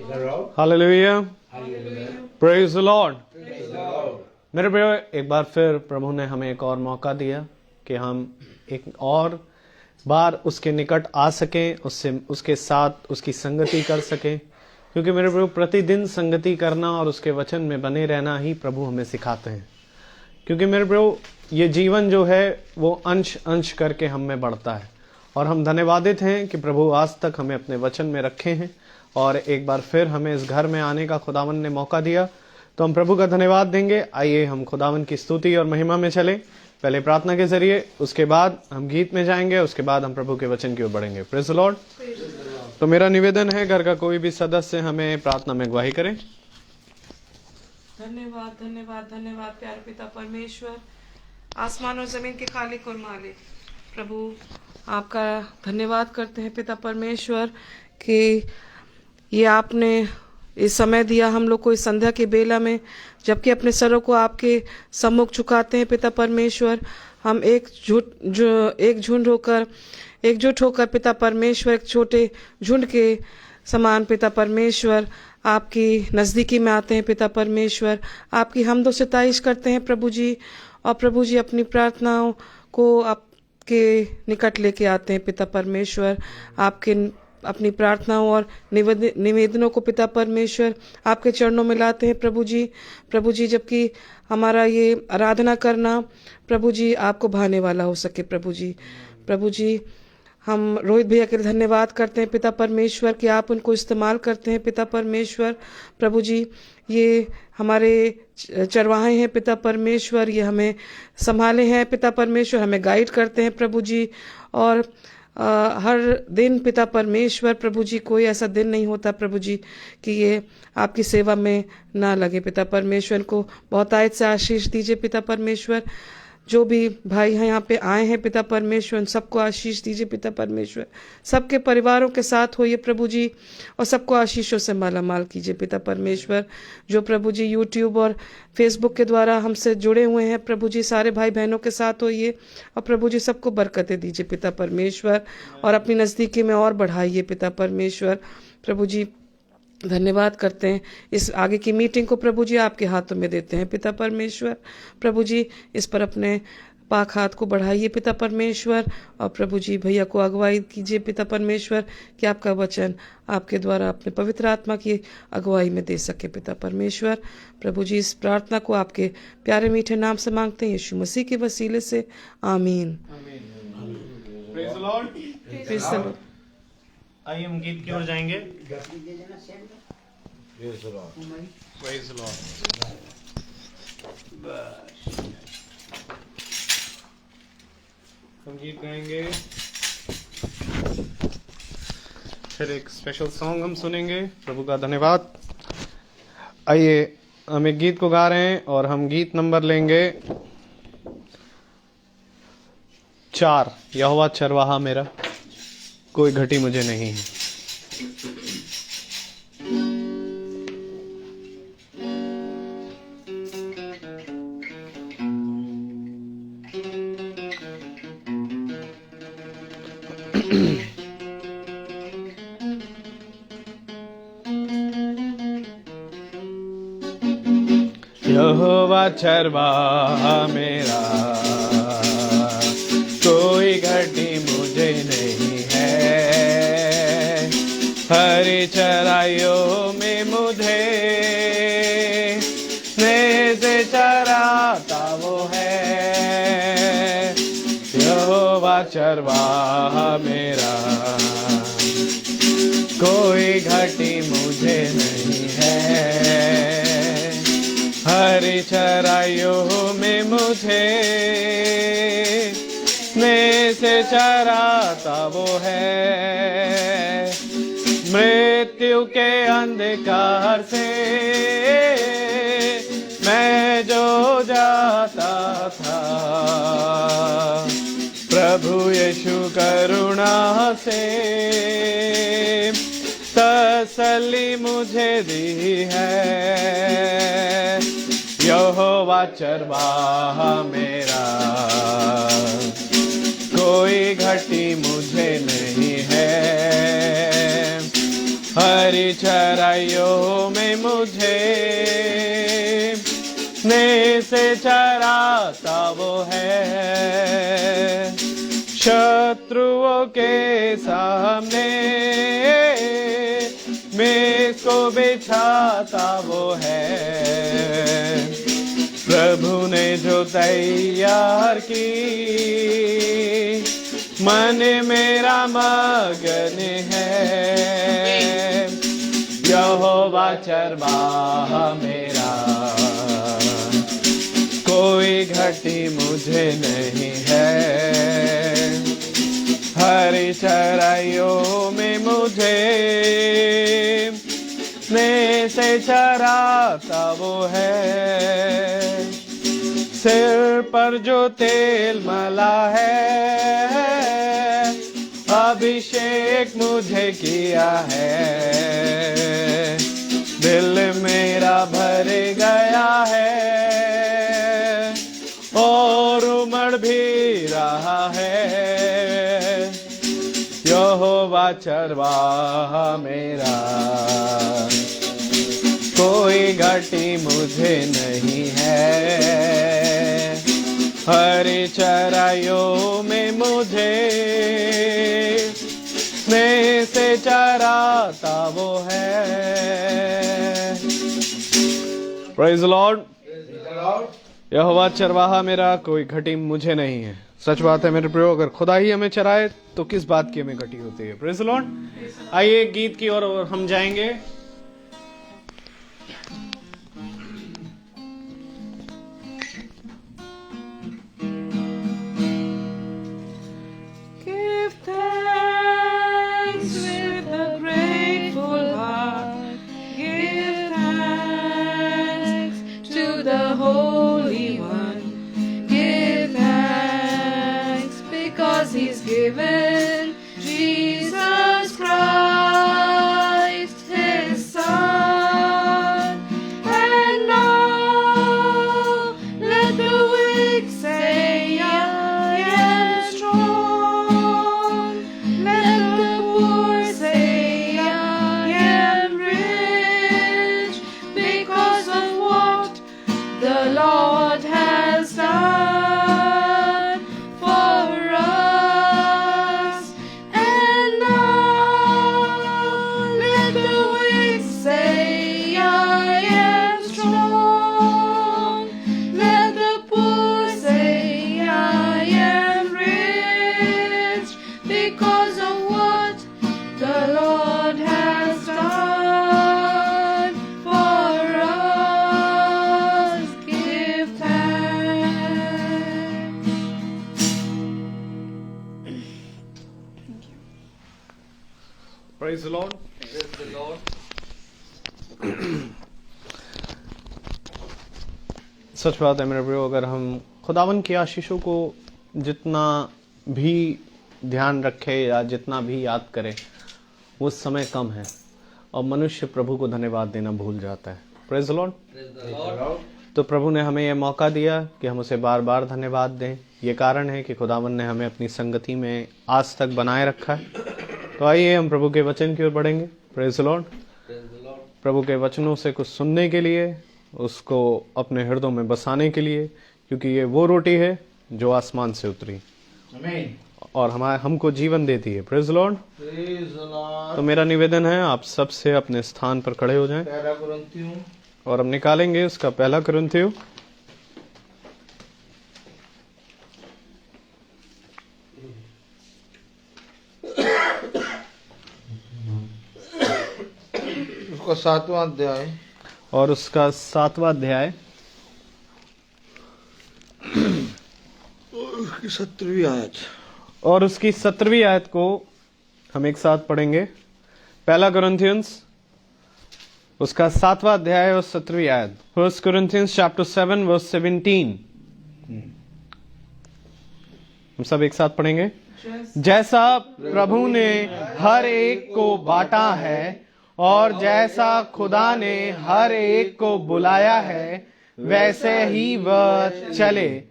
Hallelujah, praise the Lord. मेरे प्रियो, एक बार फिर प्रभु ने हमें एक और मौका दिया कि हम एक और बार उसके निकट आ सकें, उससे उसके साथ उसकी संगति कर सकें, क्योंकि मेरे प्रभु प्रतिदिन संगति करना और उसके वचन में बने रहना ही प्रभु हमें सिखाते हैं। क्योंकि मेरे प्रभु ये जीवन जो है वो अंश अंश करके हम में बढ़ता है, और हम धन्यवादित हैं कि प्रभु आज तक हमें अपने वचन में रखे हैं और एक बार फिर हमें इस घर में आने का खुदावन ने मौका दिया, तो हम प्रभु का धन्यवाद देंगे। आइए हम खुदावन की स्तुति और महिमा में चले, पहले प्रार्थना के जरिए, उसके बाद हम गीत में जाएंगे, उसके बाद हम प्रभु के वचन की ओर बढ़ेंगे। Praise the Lord. तो मेरा निवेदन है घर का कोई भी सदस्य हमें प्रार्थना में अगुवाई करे। धन्यवाद धन्यवाद धन्यवाद प्यारे पिता परमेश्वर, आसमान और जमीन के खालिक और मालिक प्रभु, आपका धन्यवाद करते हैं पिता परमेश्वर कि ये आपने इस समय दिया हम लोग को इस संध्या के बेला में, जबकि अपने सरों को आपके सम्मुख झुकाते हैं पिता परमेश्वर। हम एकजुट होकर पिता परमेश्वर एक छोटे झुंड के समान पिता परमेश्वर आपकी नज़दीकी में आते हैं पिता परमेश्वर। आपकी हमदो सिताइश करते हैं प्रभु जी, और प्रभु जी अपनी प्रार्थनाओं को आपके निकट लेके आते हैं पिता परमेश्वर। आपके अपनी प्रार्थनाओं और निवेदनों को पिता परमेश्वर आपके चरणों में लाते हैं प्रभु जी। प्रभु जी, जबकि हमारा ये आराधना करना प्रभु जी आपको भाने वाला हो सके प्रभु जी। प्रभु जी, हम रोहित भैया के लिए धन्यवाद करते हैं पिता परमेश्वर कि आप उनको इस्तेमाल करते हैं पिता परमेश्वर। प्रभु जी, ये हमारे चरवाहे हैं पिता परमेश्वर, ये हमें संभाले हैं पिता परमेश्वर, हमें गाइड करते हैं प्रभु जी। और हर दिन पिता परमेश्वर प्रभु जी, कोई ऐसा दिन नहीं होता प्रभु जी कि ये आपकी सेवा में ना लगे पिता परमेश्वर। को बहुत आयत से आशीष दीजिए पिता परमेश्वर। जो भी भाई हैं यहाँ पे आए हैं पिता परमेश्वर, उन सबको आशीष दीजिए पिता परमेश्वर। सबके परिवारों के साथ होइए प्रभु जी, और सबको आशीषों से माला माल कीजिए पिता परमेश्वर। जो प्रभु जी यूट्यूब और फेसबुक के द्वारा हमसे जुड़े हुए हैं प्रभु जी, सारे भाई बहनों के साथ होइए, और प्रभु जी सबको बरकतें दीजिए पिता परमेश्वर, और अपनी नज़दीकी में और बढ़ाइए पिता परमेश्वर। प्रभु जी, धन्यवाद करते हैं, इस आगे की मीटिंग को प्रभु जी आपके हाथों में देते हैं पिता परमेश्वर। प्रभु जी, इस पर अपने पाक हाथ को बढ़ाइए पिता परमेश्वर, और प्रभु जी भैया को अगुवाई कीजिए पिता परमेश्वर कि आपका वचन आपके द्वारा अपने पवित्र आत्मा की अगुवाई में दे सके पिता परमेश्वर। प्रभु जी, इस प्रार्थना को आपके प्यारे मीठे नाम से मांगते हैं, यीशु मसीह के वसीले से, आमीन। Praise the Lord. Praise the Lord. आइए हम गीत की ओर जाएंगे। Praise the Lord. हम गीत गाएंगे, फिर एक स्पेशल सॉन्ग हम सुनेंगे। प्रभु का धन्यवाद। आइए हम एक गीत को गा रहे हैं, और हम गीत नंबर लेंगे 4। यहोवा चरवाहा मेरा, कोई घटी मुझे नहीं है। यहोवा चरवाहा मेरा, कोई घटी मुझे नहीं है। हरी चराइयों में मुझे स्नेह से चराता वो है। यहोवा चरवाहा मेरा, कोई घटी मुझे नहीं है। हरी चराइयों में मुझे स्नेह से चराता वो है। मृत्यु के अंधकार से मैं जो जाता था, प्रभु यीशु करुणा से तसल्ली मुझे दी है। यहोवा चरवाहा मेरा, कोई घटी मुझे नहीं है। हरी चराइयों में मुझे स्नेह से चराता वो है, शत्रुओं के सामने मेज को बिछाता वो है। प्रभु ने जो तैयार की मन मेरा मगन है, यहोवा चरवाह मेरा, कोई घटी मुझे नहीं है। हरी चराइयों में मुझे स्नेह से चराता वो है, सिर पर जो तेल मला है, अभिषेक मुझे किया है। दिल मेरा भर गया है और उमड़ भी रहा है, यहोवा चरवाह मेरा, कोई घटी मुझे नहीं है। हरी चराइयों में मुझे स्नेह से चराता वो है। Praise the Lord. यहोवा चरवाहा मेरा, कोई घटी मुझे नहीं है। सच बात है मेरे प्रियो, अगर खुदा ही हमें चराए तो किस बात की हमें घटी होती है। Praise the Lord. आइए गीत की ओर हम जाएंगे। He's given Jesus Christ, His Son, and now let the weak say, I am strong. Let the poor say, I am rich, because of what the Lord has done for us. Praise the Lord. Praise the Lord. सच बात है मेरे प्रियो, अगर हम खुदावन की आशीषों को जितना भी ध्यान रखे या जितना भी याद करे, वो समय कम है और मनुष्य प्रभु को धन्यवाद देना भूल जाता है। Praise the Lord. तो प्रभु ने हमें यह मौका दिया कि हम उसे बार बार धन्यवाद दें। ये कारण है कि खुदावन ने हमें अपनी संगति में आज तक बनाए रखा है। तो आइए हम प्रभु के वचन की ओर बढ़ेंगे। Praise the Lord. प्रभु के वचनों से कुछ सुनने के लिए, उसको अपने हृदयों में बसाने के लिए, क्योंकि ये वो रोटी है जो आसमान से उतरी और हमको जीवन देती है। Praise the Lord. तो मेरा निवेदन है आप सबसे अपने स्थान पर खड़े हो जाएं और हम निकालेंगे उसका पहला कुरिन्थियों उसका 7वां अध्याय और उसका 7वां अध्याय उसकी 17वीं आयत और उसकी 17वीं आयत को हम एक साथ पढ़ेंगे। पहला कुरिन्थियंस उसका 7वां अध्याय और 17वीं आयत। 1 Corinthians chapter 7 verse 17। हम सब एक साथ पढ़ेंगे। जैसा प्रभु ने हर एक को बांटा है और जैसा खुदा ने हर एक को बुलाया है, वैसे ही वह चले।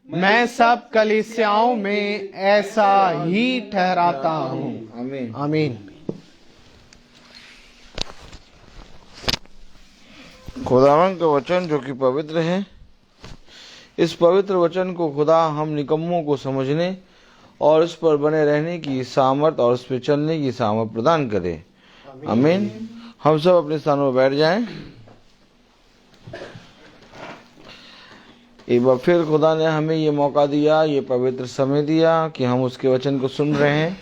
मैं सब कलीसियाओं में ऐसा ही ठहराता हूँ। आमीन। आमीन। खुदावन का वचन जो कि पवित्र है, इस पवित्र वचन को खुदा हम निकम्मों को समझने और इस पर बने रहने की सामर्थ और इस पर चलने की सामर्थ प्रदान करे। आमीन। हम सब अपने स्थानों पर बैठ जाएं। एक बार फिर खुदा ने हमें ये मौका दिया, ये पवित्र समय दिया कि हम उसके वचन को सुन रहे हैं।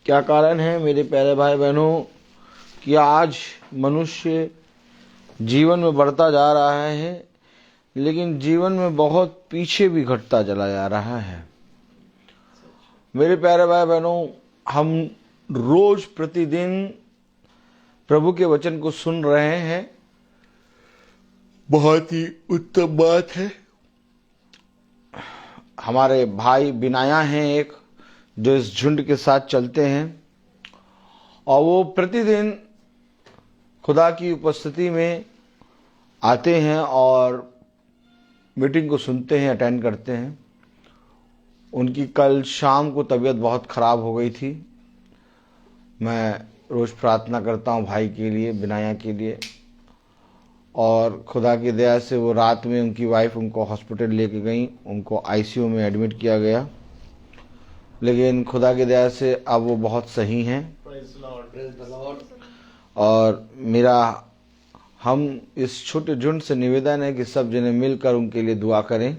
क्या कारण है मेरे प्यारे भाई बहनों कि आज मनुष्य जीवन में बढ़ता जा रहा है, लेकिन जीवन में बहुत पीछे भी घटता चला जा रहा है। मेरे प्यारे भाई बहनों, हम रोज प्रतिदिन प्रभु के वचन को सुन रहे हैं, बहुत ही उत्तम बात है। हमारे भाई बिनाया हैं एक, जो इस झुंड के साथ चलते हैं और वो प्रतिदिन खुदा की उपस्थिति में आते हैं और मीटिंग को सुनते हैं, अटेंड करते हैं। उनकी कल शाम को तबीयत बहुत ख़राब हो गई थी। मैं रोज़ प्रार्थना करता हूँ भाई के लिए, बिनाया के लिए, और खुदा की दया से वो रात में उनकी वाइफ उनको हॉस्पिटल लेके गई, उनको आईसीयू में एडमिट किया गया, लेकिन खुदा की दया से अब वो बहुत सही हैं। और मेरा हम इस छोटे झुंड से निवेदन है कि सब जने मिलकर उनके लिए दुआ करें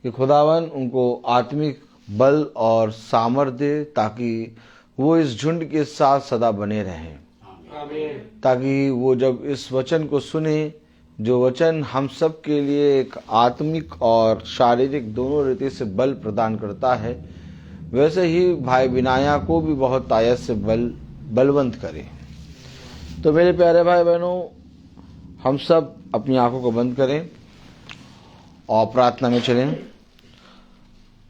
कि खुदावन उनको आत्मिक बल और सामर्थ्य दे, ताकि वो इस झुंड के साथ सदा बने रहें, ताकि वो जब इस वचन को सुने, जो वचन हम सब के लिए एक आत्मिक और शारीरिक दोनों रीति से बल प्रदान करता है, वैसे ही भाई बिनाया को भी बहुत ताकत से बलवंत करे। तो मेरे प्यारे भाई बहनों, हम सब अपनी आंखों को बंद करें और प्रार्थना में चलें।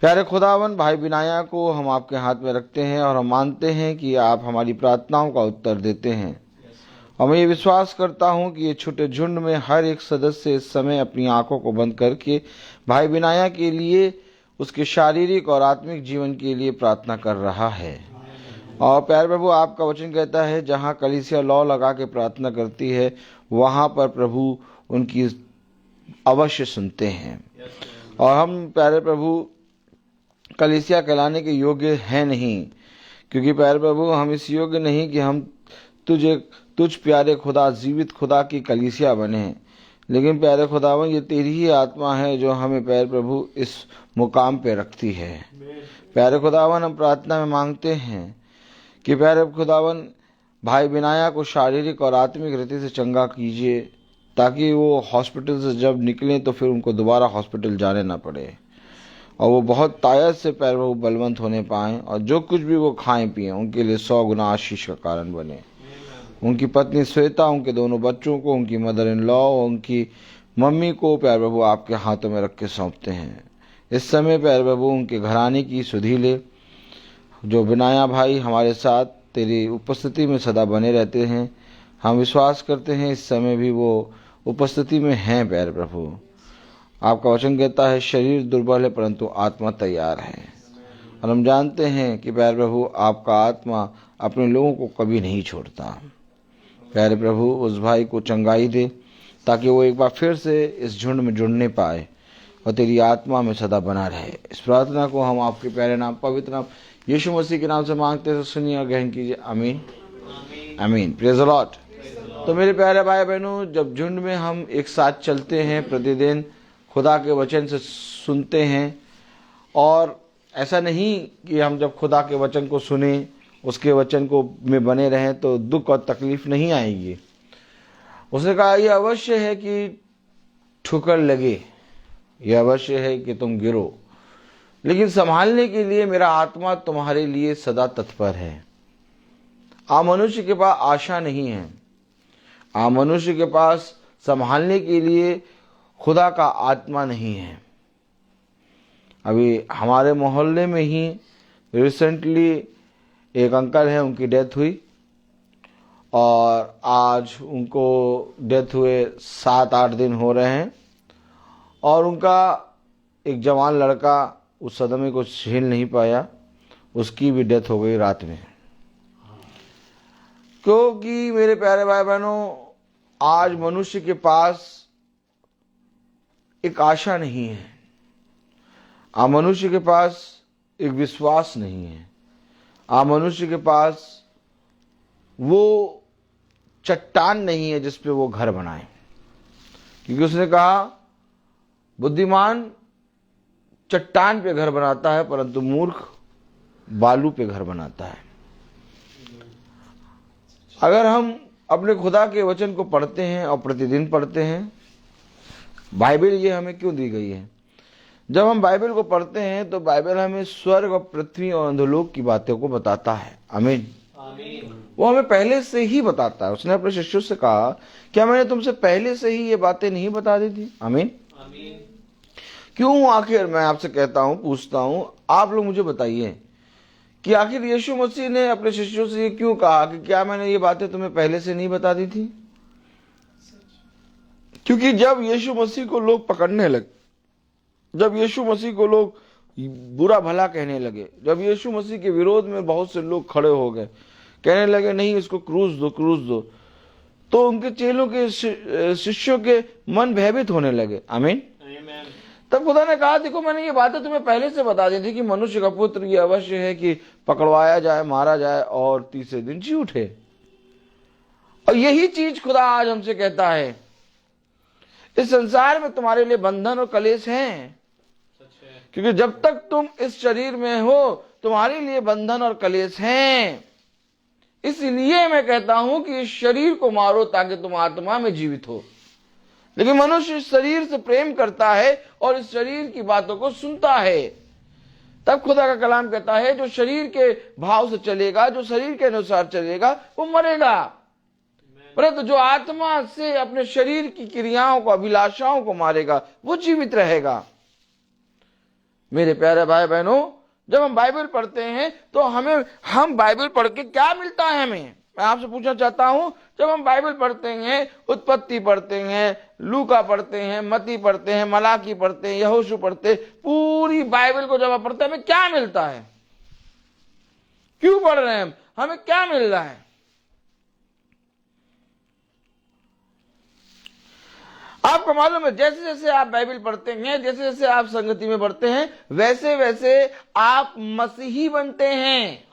प्यारे खुदावन, भाई बिनाया को हम आपके हाथ में रखते हैं और हम मानते हैं कि आप हमारी प्रार्थनाओं का उत्तर देते हैं। और मैं ये विश्वास करता हूं कि ये छोटे झुंड में हर एक सदस्य इस समय अपनी आंखों को बंद करके भाई बिनाया के लिए, उसके शारीरिक और आत्मिक जीवन के लिए प्रार्थना कर रहा है। और प्यारे प्रभु, आपका वचन कहता है जहां कलीसिया लौ लगा के प्रार्थना करती है, वहां पर प्रभु उनकी अवश्य सुनते हैं। और हम प्यारे प्रभु कलीसिया कहलाने के योग्य हैं नहीं, क्योंकि प्यारे प्रभु हम इस योग्य नहीं कि हम तुझ प्यारे खुदा, जीवित खुदा की कलीसिया बने, लेकिन प्यारे खुदावन ये तेरी ही आत्मा है जो हमें प्यारे प्रभु इस मुकाम पे रखती है। प्यारे खुदावन, हम प्रार्थना में मांगते हैं कि प्यारे खुदावन भाई बिनाया को शारीरिक और आत्मिक रीति से चंगा कीजिए, ताकि वो हॉस्पिटल से जब निकलें तो फिर उनको दोबारा हॉस्पिटल जाने ना पड़े, और वो बहुत ताकत से प्यारे प्रभु बलवंत होने पाएं, और जो कुछ भी वो खाएं पिएं उनके लिए 100 गुना आशीष का कारण बने। उनकी पत्नी श्वेता, उनके दोनों बच्चों को, उनकी मदर इन लॉ, उनकी मम्मी को प्यारे प्रभु आपके हाथों में रख के सौंपते हैं। इस समय प्यारे प्रभु उनके घराने की सुधि ले। जो बिनाया भाई हमारे साथ तेरी उपस्थिति में सदा बने रहते हैं, हम विश्वास करते हैं इस समय भी वो उपस्थिति में हैं। प्यारे प्रभु, आपका वचन कहता है शरीर दुर्बल है परंतु आत्मा तैयार है, और हम जानते हैं कि प्यारे प्रभु आपका आत्मा अपने लोगों को कभी नहीं छोड़ता। प्यारे प्रभु उस भाई को चंगाई दे, ताकि वो एक बार फिर से इस झुंड में जुड़ने पाए और तेरी आत्मा में सदा बना रहे। इस प्रार्थना को हम आपके प्यारे नाम, पवित्र नाम यीशु मसीह के नाम से मांगते हैं, तो सुनिए और ग्रहण कीजिए। आमीन, आमीन। Praise the Lord. तो मेरे प्यारे भाई बहनों, जब झुंड में हम एक साथ चलते हैं, प्रतिदिन खुदा के वचन से सुनते हैं, और ऐसा नहीं कि हम जब खुदा के वचन को सुने, उसके वचन को में बने रहें तो दुख और तकलीफ नहीं आएगी। उसने कहा यह अवश्य है कि ठुकर लगे, यह अवश्य है कि तुम गिरो, लेकिन संभालने के लिए मेरा आत्मा तुम्हारे लिए सदा तत्पर है। मनुष्य के पास आशा नहीं है, मनुष्य के पास संभालने के लिए खुदा का आत्मा नहीं है। अभी हमारे मोहल्ले में ही रिसेंटली एक अंकल है, उनकी डेथ हुई, और आज उनको डेथ हुए 7-8 दिन हो रहे हैं, और उनका एक जवान लड़का उस सदमे को झेल नहीं पाया, उसकी भी डेथ हो गई रात में। क्योंकि मेरे प्यारे भाई बहनों, आज मनुष्य के पास एक आशा नहीं है, आज मनुष्य के पास एक विश्वास नहीं है, आज मनुष्य के पास वो चट्टान नहीं है जिस पे वो घर बनाए। क्योंकि उसने कहा बुद्धिमान चट्टान पे घर बनाता है परंतु मूर्ख बालू पे घर बनाता है। अगर हम अपने खुदा के वचन को पढ़ते हैं और प्रतिदिन पढ़ते हैं, बाइबल ये हमें क्यों दी गई है? जब हम बाइबल को पढ़ते हैं तो बाइबल हमें स्वर्ग और पृथ्वी और अंधलोक की बातों को बताता है। आमीन। वो हमें पहले से ही बताता है। उसने अपने शिष्यों से कहा, क्या मैंने तुमसे पहले से ही ये बातें नहीं बता दी थी? आमीन। क्यों आखिर मैं आपसे कहता हूं, पूछता हूं, आप लोग मुझे बताइए कि आखिर यीशु मसीह ने अपने शिष्यों से ये क्यों कहा कि क्या मैंने ये बातें तुम्हें पहले से नहीं बता दी थी? क्योंकि जब यीशु मसीह को लोग पकड़ने लगे, जब यीशु मसीह को लोग बुरा भला कहने लगे, जब यीशु मसीह के विरोध में बहुत से लोग खड़े हो गए, कहने लगे नहीं इसको क्रूस दो, क्रूस दो, तो उनके चेलों के शिष्यों के मन भयभीत होने लगे। आमीन। तब खुदा ने कहा, देखो मैंने ये बातें तुम्हें पहले से बता दी थी कि मनुष्य का पुत्र ये अवश्य है कि पकड़वाया जाए, मारा जाए और तीसरे दिन जी उठे। और यही चीज खुदा आज हमसे कहता है, इस संसार में तुम्हारे लिए बंधन और कलेश हैं, क्योंकि जब तक तुम इस शरीर में हो तुम्हारे लिए बंधन और कलेश हैं। इसलिए मैं कहता हूं कि इस शरीर को मारो ताकि तुम आत्मा में जीवित हो। लेकिन मनुष्य इस शरीर से प्रेम करता है और इस शरीर की बातों को सुनता है। तब खुदा का कलाम कहता है, जो शरीर के भाव से चलेगा, जो शरीर के अनुसार चलेगा, वो मरेगा, परंतु जो आत्मा से अपने शरीर की क्रियाओं को, अभिलाषाओं को मारेगा, वो जीवित रहेगा। मेरे प्यारे भाई बहनों, जब हम बाइबल पढ़ते हैं तो हम बाइबल पढ़ के क्या मिलता है हमें? मैं आपसे पूछना चाहता हूं, जब हम बाइबल पढ़ते हैं, उत्पत्ति पढ़ते हैं, लूका पढ़ते हैं, मत्ती पढ़ते हैं, मलाकी पढ़ते हैं, यहोशू पढ़ते हैं, पूरी बाइबल को जब हम पढ़ते हैं हमें क्या मिलता है? क्यों पढ़ रहे हैं हम? हमें क्या मिल रहा है? आपको मालूम है, जैसे जैसे आप बाइबल पढ़ते हैं, जैसे जैसे आप संगति में बढ़ते हैं, वैसे वैसे आप मसीही बनते हैं।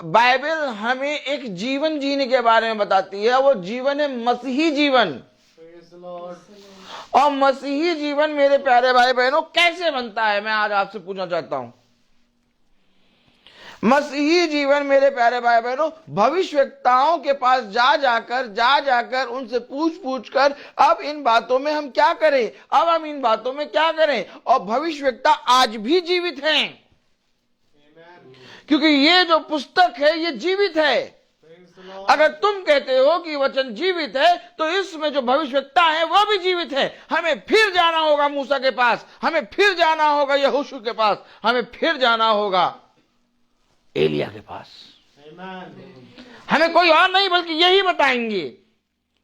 बाइबल हमें एक जीवन जीने के बारे में बताती है, वो जीवन है मसीही जीवन। और मसीही जीवन मेरे प्यारे भाई बहनों कैसे बनता है, मैं आज आपसे पूछना चाहता हूं। मसीही जीवन मेरे प्यारे भाई बहनों, भविष्यवक्ताओं के पास जा जाकर उनसे पूछ कर अब इन बातों में हम क्या करें, अब हम इन बातों में क्या करें। और भविष्यवक्ता आज भी जीवित हैं, क्योंकि ये जो पुस्तक है ये जीवित है। अगर तुम कहते हो कि वचन जीवित है, तो इसमें जो भविष्यवक्ता है वो भी जीवित है। हमें फिर जाना होगा मूसा के पास, हमें फिर जाना होगा यहोशू के पास, हमें फिर जाना होगा एलिया के पास। हमें कोई और नहीं बल्कि यही बताएंगे,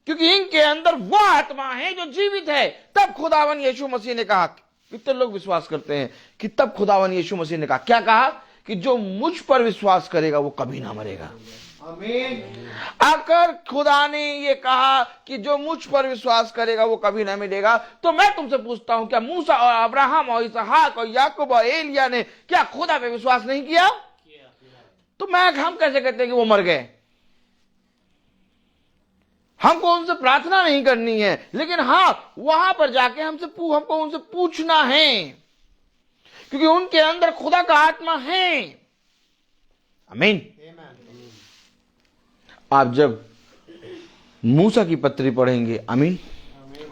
क्योंकि इनके अंदर वो आत्मा है जो जीवित है। तब खुदावन यीशु मसीह ने कहा, कितने लोग विश्वास करते हैं कि तब खुदावन यीशु मसीह ने कहा, क्या कहा? कि जो मुझ पर विश्वास करेगा वो कभी ना मरेगा। अगर खुदा ने ये कहा कि जो मुझ पर विश्वास करेगा वो कभी ना मरेगा, तो मैं तुमसे पूछता हूं, क्या मूसा और अब्राहम और इसहाक और याकूब और एलिया ने क्या खुदा पे विश्वास नहीं किया? तो हम कैसे कहते हैं कि वो मर गए? हमको उनसे प्रार्थना नहीं करनी है, लेकिन हाँ, वहां पर जाके हमको उनसे पूछना है, क्योंकि उनके अंदर खुदा का आत्मा है। आमीन। आप जब मूसा की पत्री पढ़ेंगे, आमीन,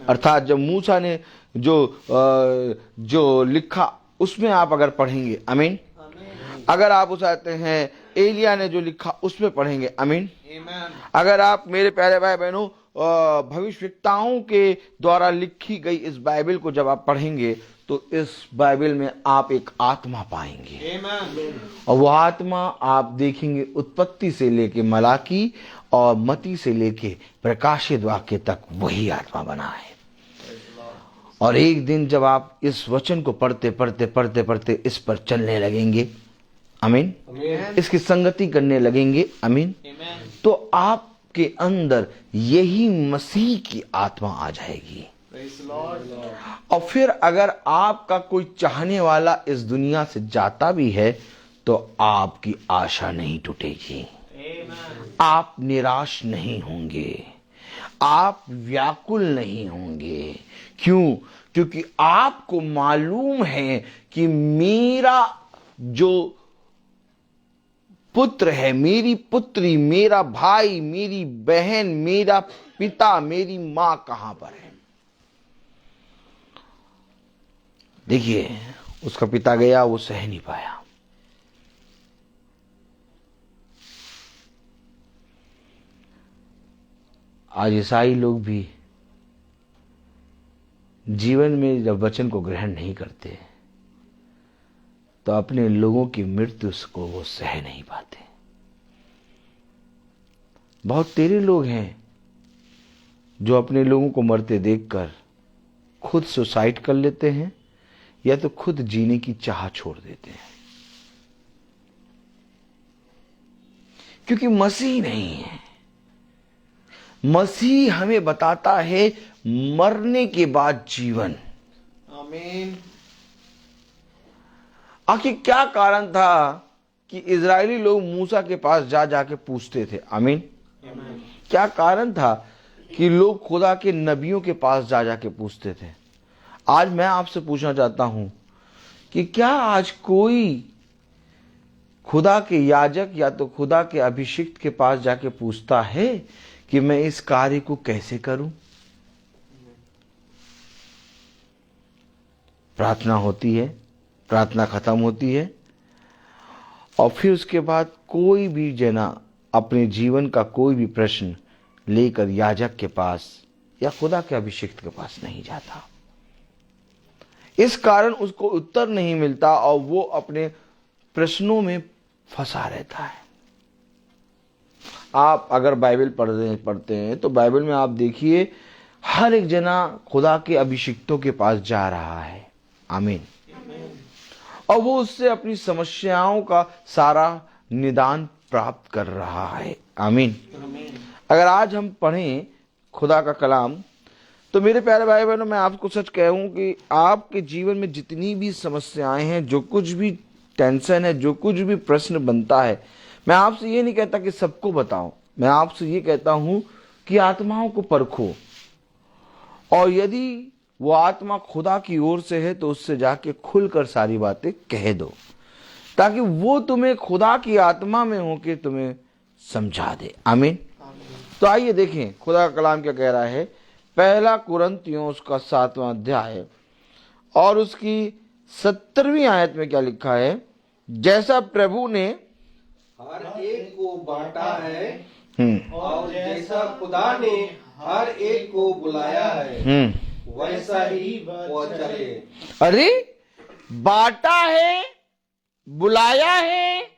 अर्थात जब मूसा ने जो लिखा उसमें आप अगर पढ़ेंगे, आमीन, अगर आप उस आते हैं एलिया ने जो लिखा उसमें पढ़ेंगे, आमीन, अगर आप मेरे प्यारे भाई बहनों भविष्यवक्ताओं के द्वारा लिखी गई इस बाइबल को जब आप पढ़ेंगे, तो इस बाइबल में आप एक आत्मा पाएंगे। और वो आत्मा आप देखेंगे उत्पत्ति से लेके मलाकी और मती से लेके प्रकाशित वाक्य तक वही आत्मा बना है। और एक दिन जब आप इस वचन को पढ़ते पढ़ते इस पर चलने लगेंगे, आमीन। इसकी संगति करने लगेंगे। आमीन। तो आपके अंदर यही मसीह की आत्मा आ जाएगी। और फिर अगर आपका कोई चाहने वाला इस दुनिया से जाता भी है तो आपकी आशा नहीं टूटेगी, आप निराश नहीं होंगे, आप व्याकुल नहीं होंगे। क्यों? क्योंकि आपको मालूम है कि मेरा जो पुत्र है, मेरी पुत्री, मेरा भाई, मेरी बहन, मेरा पिता, मेरी मां कहां पर है। देखिए, उसका पिता गया, वो सह नहीं पाया। आज ईसाई लोग भी जीवन में जब वचन को ग्रहण नहीं करते तो अपने लोगों की मृत्यु को वो सह नहीं पाते। बहुत तेरे लोग हैं जो अपने लोगों को मरते देखकर खुद सुसाइड कर लेते हैं या तो खुद जीने की चाह छोड़ देते हैं, क्योंकि मसीह नहीं है। मसीह हमें बताता है मरने के बाद जीवन। आमीन। आखिर क्या कारण था कि इजरायली लोग मूसा के पास जा जाके पूछते थे? आमीन। क्या कारण था कि लोग खुदा के नबियों के पास जा जाके पूछते थे? आज मैं आपसे पूछना चाहता हूं कि क्या आज कोई खुदा के याजक या तो खुदा के अभिषिक्त के पास जाके पूछता है कि मैं इस कार्य को कैसे करूं? प्रार्थना होती है, प्रार्थना खत्म होती है और फिर उसके बाद कोई भी जना अपने जीवन का कोई भी प्रश्न लेकर याजक के पास या खुदा के अभिषिक्त के पास नहीं जाता। इस कारण उसको उत्तर नहीं मिलता और वो अपने प्रश्नों में फंसा रहता है। आप अगर बाइबल पढ़ते हैं तो बाइबल में आप देखिए हर एक जना खुदा के अभिषिक्तों के पास जा रहा है। आमीन। और वो उससे अपनी समस्याओं का सारा निदान प्राप्त कर रहा है। आमीन। अगर आज हम पढ़ें खुदा का कलाम तो मेरे प्यारे भाई बहनों, मैं आपको सच कहूं कि आपके जीवन में जितनी भी समस्याएं हैं, जो कुछ भी टेंशन है, जो कुछ भी प्रश्न बनता है, मैं आपसे ये नहीं कहता कि सबको बताओ, मैं आपसे ये कहता हूं कि आत्माओं को परखो और यदि वो आत्मा खुदा की ओर से है तो उससे जाके खुलकर सारी बातें कह दो, ताकि वो तुम्हें खुदा की आत्मा में होके तुम्हें समझा दे। आमीन। तो आइए देखें खुदा का कलाम क्या कह रहा है। पहला कुरिन्थियों उसका 7वां अध्याय और उसकी 17वीं आयत में क्या लिखा है? जैसा प्रभु ने हर एक को बांटा है और जैसा खुदा ने हर एक को बुलाया है वैसा ही वो चले। अरे, बांटा है, बुलाया है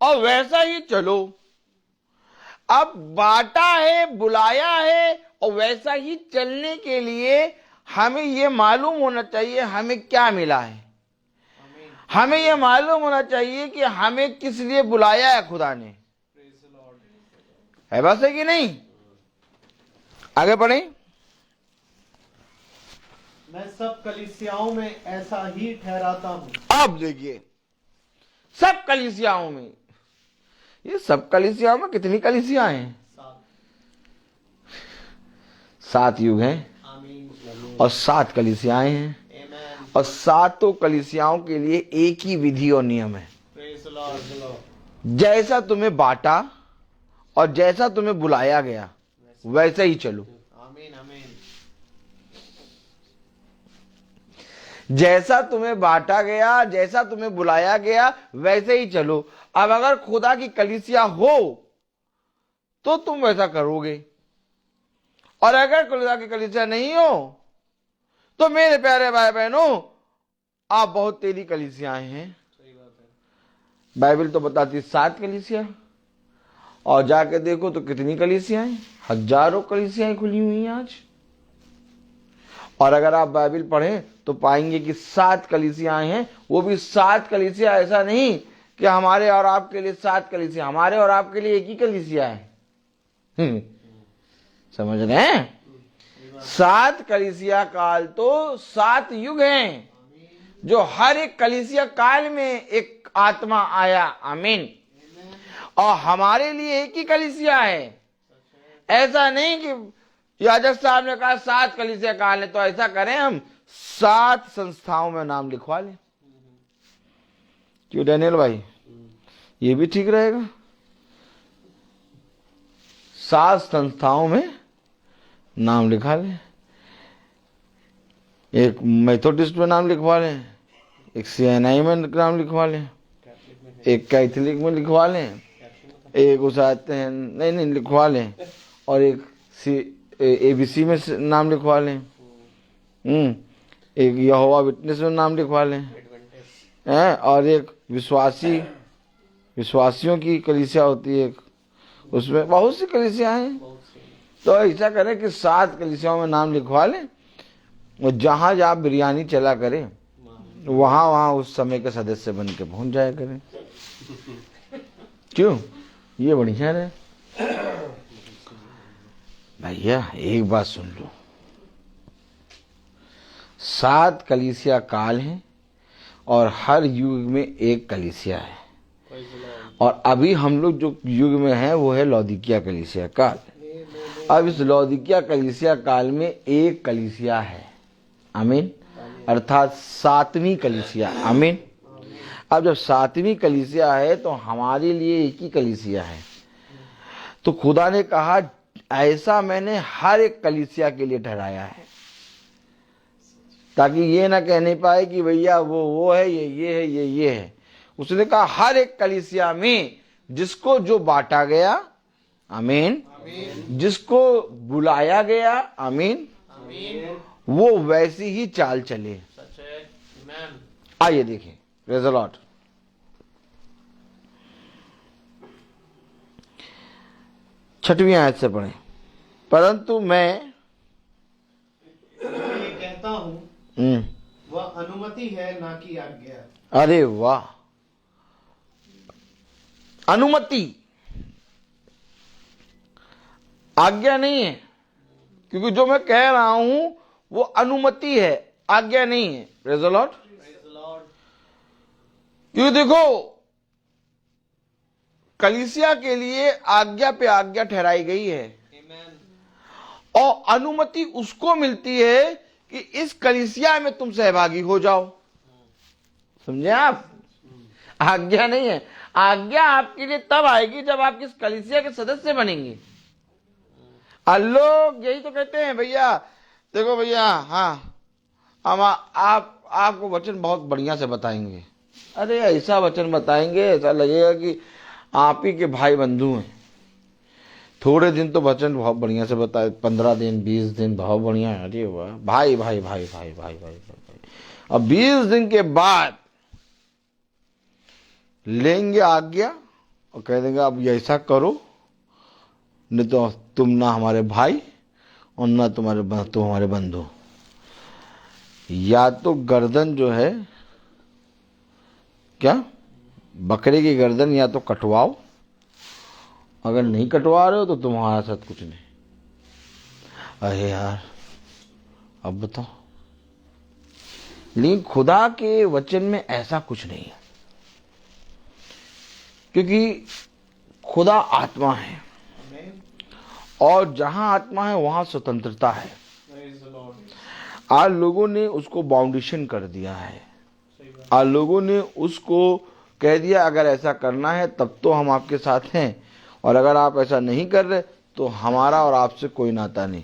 और वैसा ही चलो। अब बांटा है, बुलाया है और वैसा ही चलने के लिए हमें यह मालूम होना चाहिए हमें क्या मिला है। हमें यह मालूम होना चाहिए कि हमें किस लिए बुलाया है खुदा ने। है बात है कि नहीं? आगे बढ़े। मैं सब कलीसियाओं में ऐसा ही ठहराता हूं। अब देखिए, सब कलीसियाओं में, ये सब कलीसियाओं में कितनी कलीसियां हैं? 7 युग हैं और 7 कलीसियाएं हैं और 7 कलीसियाओं के लिए एक ही विधि और नियम है। जैसा तुम्हें बांटा और जैसा तुम्हें बुलाया गया वैसे ही चलो। जैसा तुम्हें बांटा गया, जैसा तुम्हें बुलाया गया वैसे ही चलो। अब अगर खुदा की कलीसिया हो तो तुम वैसा करोगे और अगर खुदा की कलीसिया नहीं हो तो मेरे प्यारे भाई बहनों, आप बहुत तेरी कलीसियाएं हैं। बाइबल तो बताती 7 कलीसिया और जाके देखो तो कितनी कलीसियाएं, हजारों कलीसियाएं खुली हुई हैं आज। और अगर आप बाइबल पढ़ें तो पाएंगे कि 7 कलीसियाएं हैं। वो भी 7 कलीसिया ऐसा नहीं कि हमारे और आपके लिए 7 कलीसिया, हमारे और आपके लिए एक ही कलीसिया है। समझ रहे हैं? 7 कलीसिया काल तो 7 युग हैं, जो हर एक कलीसिया काल में एक आत्मा आया। आमीन। और हमारे लिए एक ही कलीसिया है। ऐसा नहीं कि याजक साहब ने कहा 7 कलीसिया काल है, तो ऐसा करें हम 7 संस्थाओं में नाम लिखवा लें। क्यों डैनियल भाई, ये भी ठीक रहेगा? 7 संस्थाओं में नाम लिखा लें। एक मेथोडिस्ट में नाम लिखवा लें, एक CNI में नाम लिखवा लें, एक कैथोलिक में लिखवा लें, एक उस आते हैं नहीं लिखवा लें, और एक ABC में नाम लिखवा लें, एक यहोवा विटनेस में नाम लिखवा लें, और एक विश्वासियों की कलीसिया होती है, उसमें बहुत सी कलीसिया हैं। तो ऐसा करें कि 7 कलीसियाओं में नाम लिखवा लें, और जहां जहां बिरयानी चला करें वहां उस समय के सदस्य बन के पहुंच जाया करें। क्यों? ये बढ़िया है भैया। एक बात सुन लो, 7 कलीसिया काल हैं और हर युग में एक कलीसिया है। और अभी हम लोग जो युग में हैं वो है लौदीकिया कलीसिया काल। अब इस लौदीकिया कलीसिया काल में एक कलीसिया है। आमीन। अर्थात 7वीं कलीसिया। आमीन। अब जब 7वीं कलीसिया है तो हमारे लिए एक ही कलीसिया है। तो खुदा ने कहा ऐसा मैंने हर एक कलीसिया के लिए ठहराया है, ताकि ये ना कहने पाए कि भैया वो है, ये है, ये है। उसने कहा हर एक कलीसिया में जिसको जो बांटा गया, आमीन, जिसको बुलाया गया, आमीन, वो वैसी ही चाल चले। आइए देखें, प्रेज़ द लॉर्ड। छठवीं आयत से पढ़ें। परंतु मैं ये कहता हूँ, वह अनुमति है ना कि आज्ञा। अरे वाह, अनुमति, आज्ञा नहीं है। क्योंकि जो मैं कह रहा हूं वो अनुमति है, आज्ञा नहीं है। Praise the Lord. क्योंकि देखो, कलीसिया के लिए आज्ञा पे आज्ञा ठहराई गई है, और अनुमति उसको मिलती है कि इस कलीसिया में तुम सहभागी हो जाओ। समझे आप? आज्ञा नहीं है। आज्ञा आपके लिए तब आएगी जब आप किस कलीसिया के सदस्य बनेंगे। लोग यही तो कहते हैं, भैया देखो भैया, हाँ हम आपको वचन बहुत बढ़िया से बताएंगे। अरे ऐसा वचन बताएंगे ऐसा लगेगा कि आप ही के भाई बंधु हैं। थोड़े दिन तो वचन बहुत बढ़िया से बताए, 15 दिन 20 दिन बहुत बढ़िया है। अरे वाह, भाई भाई भाई भाई भाई भाई भाई। अब 20 दिन के बाद लेंगे आज्ञा और कह देंगे अब ऐसा करो, नहीं तो तुम ना हमारे भाई और ना तुम हमारे बंधु। या तो गर्दन जो है, क्या बकरे की गर्दन या तो कटवाओ, अगर नहीं कटवा रहे हो तो तुम्हारा साथ कुछ नहीं। अरे यार, अब बताओ। लेकिन खुदा के वचन में ऐसा कुछ नहीं है, क्योंकि खुदा आत्मा है, और जहां आत्मा है वहां स्वतंत्रता है। आज लोगों ने उसको बाउंडेशन कर दिया है। आज लोगों ने उसको कह दिया अगर ऐसा करना है तब तो हम आपके साथ हैं, और अगर आप ऐसा नहीं कर रहे तो हमारा और आपसे कोई नाता नहीं।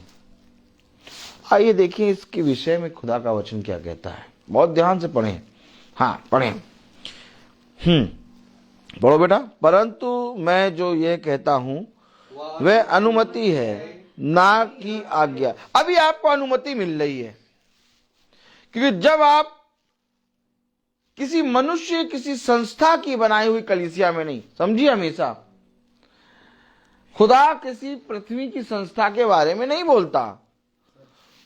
आइए देखिए इसके विषय में खुदा का वचन क्या कहता है। बहुत ध्यान से पढ़ें। हाँ पढ़ें। पढ़ो बेटा। परंतु मैं जो ये कहता हूं वह अनुमति है ना कि आज्ञा। अभी आपको अनुमति मिल रही है, क्योंकि जब आप किसी मनुष्य किसी संस्था की बनाई हुई कलीसिया में नहीं, समझिए, हमेशा खुदा किसी पृथ्वी की संस्था के बारे में नहीं बोलता।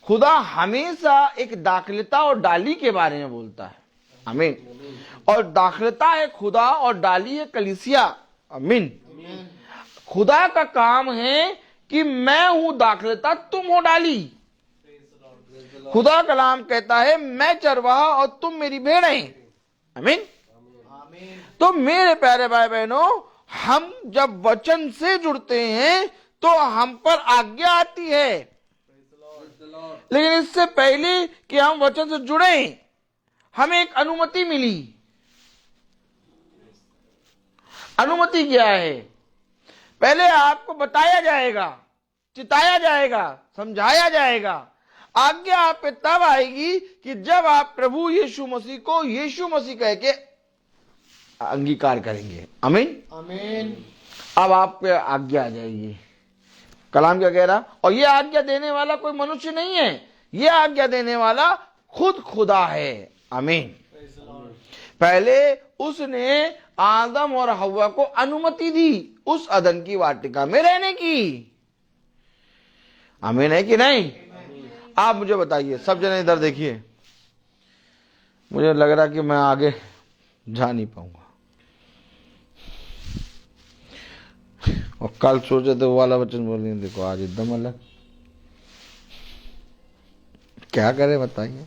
खुदा हमेशा एक दाखलता और डाली के बारे में बोलता है। आमीन। और दाखलता है खुदा और डाली है कलीसिया। आमीन। खुदा का काम है कि मैं हूं दाखलता, तुम हो डाली। खुदा कलाम कहता है मैं चरवाहा और तुम मेरी भेड़ें। आमीन। तो मेरे प्यारे भाई बहनों, हम जब वचन से जुड़ते हैं तो हम पर आज्ञा आती है, लेकिन इससे पहले कि हम वचन से जुड़े हमें एक अनुमति मिली। अनुमति क्या है? पहले आपको बताया जाएगा, चिताया जाएगा, समझाया जाएगा। आज्ञा आप पे तब आएगी कि जब आप प्रभु यीशु मसीह को यीशु मसीह कह के अंगीकार करेंगे। आमीन। आमीन। अब आप पे आज्ञा आ जाएगी। कलाम क्या कह रहा? और ये आज्ञा देने वाला कोई मनुष्य नहीं है, ये आज्ञा देने वाला खुद खुदा है। आमीन। पहले उसने आदम और हव्वा को अनुमति दी उस अदन की वाटिका में रहने की। आमीन है कि नहीं? आप मुझे बताइए, सब जने इधर देखिए। मुझे लग रहा कि मैं आगे जा नहीं पाऊंगा। और कल सोचे थे वो वाला वचन बोलने, देखो आज एकदम अलग। क्या करें बताइए?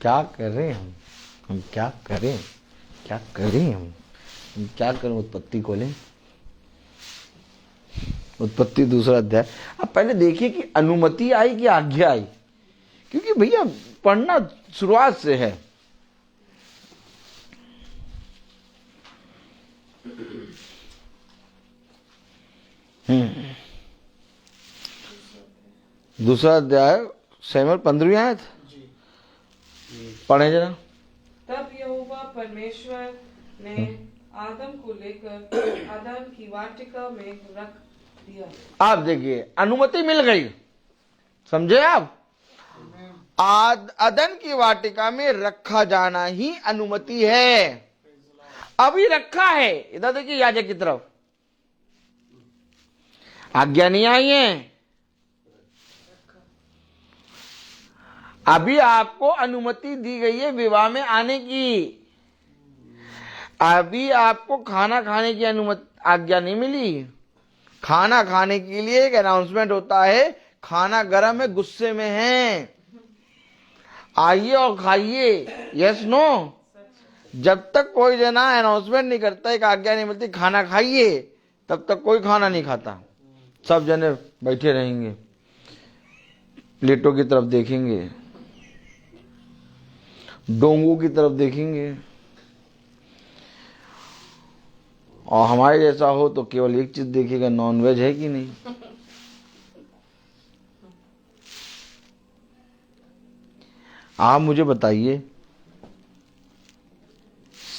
क्या करें हम क्या करें? क्या करें हम क्या करें? उत्पत्ति खोलें, उत्पत्ति 2 अध्याय। अब पहले देखिए कि अनुमति आई कि आज्ञा आई, क्योंकि भैया पढ़ना शुरुआत से है। दूसरा अध्याय शमूएल 15वीं आयत पढ़े जरा। तब यहोवा परमेश्वर ने आदम को लेकर अदन की वाटिका में रख दिया। आप देखिए, अनुमति मिल गई, समझे आप? अदन की वाटिका में रखा जाना ही अनुमति है। अभी रखा है। इधर देखिए याजक की तरफ, आज्ञा नहीं आई है। अभी आपको अनुमति दी गई है विवाह में आने की। अभी आपको खाना खाने की अनुमति आज्ञा नहीं मिली। खाना खाने के लिए एक अनाउंसमेंट होता है, खाना गर्म है, गुस्से में है, आइए और खाइए। Yes no? जब तक कोई जना अनाउंसमेंट नहीं करता, एक आज्ञा नहीं मिलती खाना खाइए, तब तक कोई खाना नहीं खाता। सब जने बैठे रहेंगे, प्लेटों की तरफ देखेंगे, डोंगों की तरफ देखेंगे। और हमारे जैसा हो तो केवल एक चीज देखेगा, नॉनवेज है कि नहीं। आप मुझे बताइए,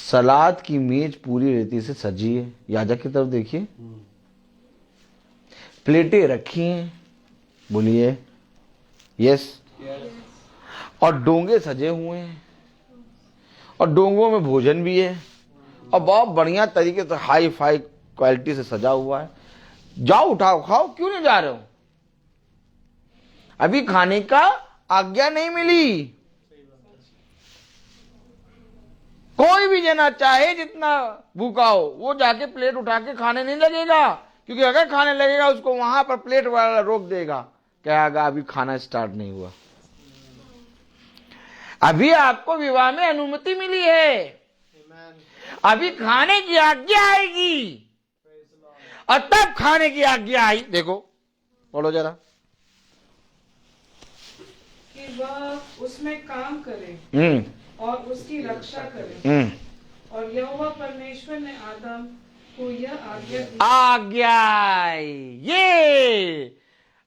सलाद की मेज पूरी रीति से सजी है, याजक की तरफ देखिए, प्लेटें रखी हैं, बोलिए यस। और डोंगे सजे हुए हैं, और डोंगों में भोजन भी है, और बहुत बढ़िया तरीके से हाई फाई क्वालिटी से सजा हुआ है। जाओ उठाओ खाओ, क्यों नहीं जा रहे हो? अभी खाने का आज्ञा नहीं मिली। कोई भी जना चाहे जितना भूखा हो, वो जाके प्लेट उठा के खाने नहीं लगेगा, क्योंकि अगर खाने लगेगा उसको वहां पर प्लेट वाला रोक देगा, कहेगा अभी खाना स्टार्ट नहीं हुआ। अभी आपको विवाह में अनुमति मिली है, अभी खाने की आज्ञा आएगी, और तब खाने की आज्ञा आई। देखो पढ़ो जरा, कि वह उसमें काम करे और उसकी रक्षा करे। और यहोवा परमेश्वर ने आदम को यह आज्ञा दी। आज्ञा आई ये।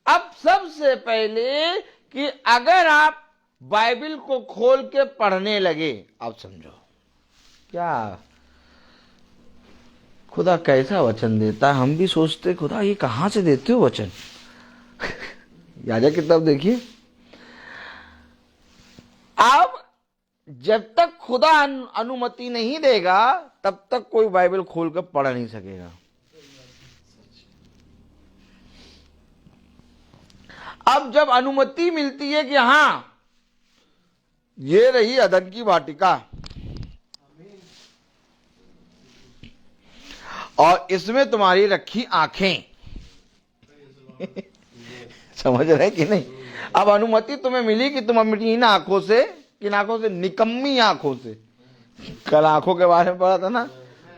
अब सबसे पहले कि अगर आप बाइबल को खोल के पढ़ने लगे, आप समझो क्या खुदा कैसा वचन देता है। हम भी सोचते खुदा ये कहां से देते हो वचन। याजक की तरफ देखिए, अब जब तक खुदा अनुमति नहीं देगा तब तक कोई बाइबल खोलकर पढ़ नहीं सकेगा। अब जब अनुमति मिलती है कि हाँ ये रही अदन की वाटिका, और इसमें तुम्हारी रखी आंखें। समझ रहे कि नहीं? अब अनुमति तुम्हें मिली कि तुम अपनी इन आंखों से, किन आंखों से? निकम्मी आंखों से। कल आंखों के बारे में पढ़ा था ना,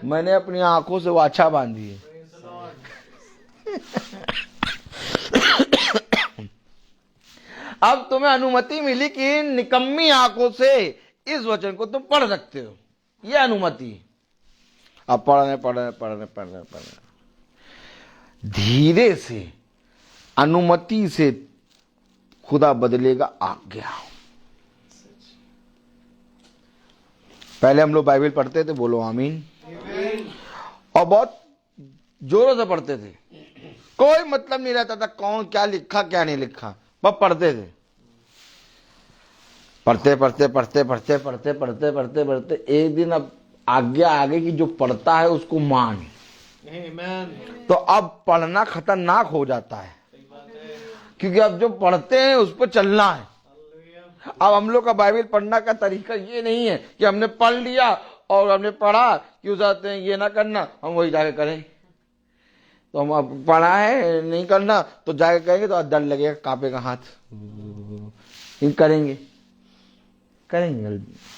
मैंने अपनी आंखों से वाछा बांधी है। अब तुम्हें अनुमति मिली कि इन निकम्मी आंखों से इस वचन को तुम पढ़ सकते हो, यह अनुमति। अब पढ़ने धीरे से अनुमति से खुदा बदलेगा आज्ञा। पहले हम लोग बाइबल पढ़ते थे, बोलो आमीन, और बहुत जोरों से पढ़ते थे, कोई मतलब नहीं रहता था कौन क्या लिखा क्या नहीं लिखा, बस पढ़ते थे। पढ़ते एक दिन अब आज्ञा आ गई कि जो पढ़ता है उसको मान। तो अब पढ़ना खतरनाक हो जाता है, क्योंकि अब जो पढ़ते हैं उस पर चलना है। अब हम लोग का बाइबल पढ़ना का तरीका ये नहीं है कि हमने पढ़ लिया और हमने पढ़ा, क्यों चाहते हैं ये ना करना, हम वही जाके करें। तो हम अब पढ़ा है नहीं करना तो जाके करेंगे तो डर लगेगा, कांपेगा हाथ, करेंगे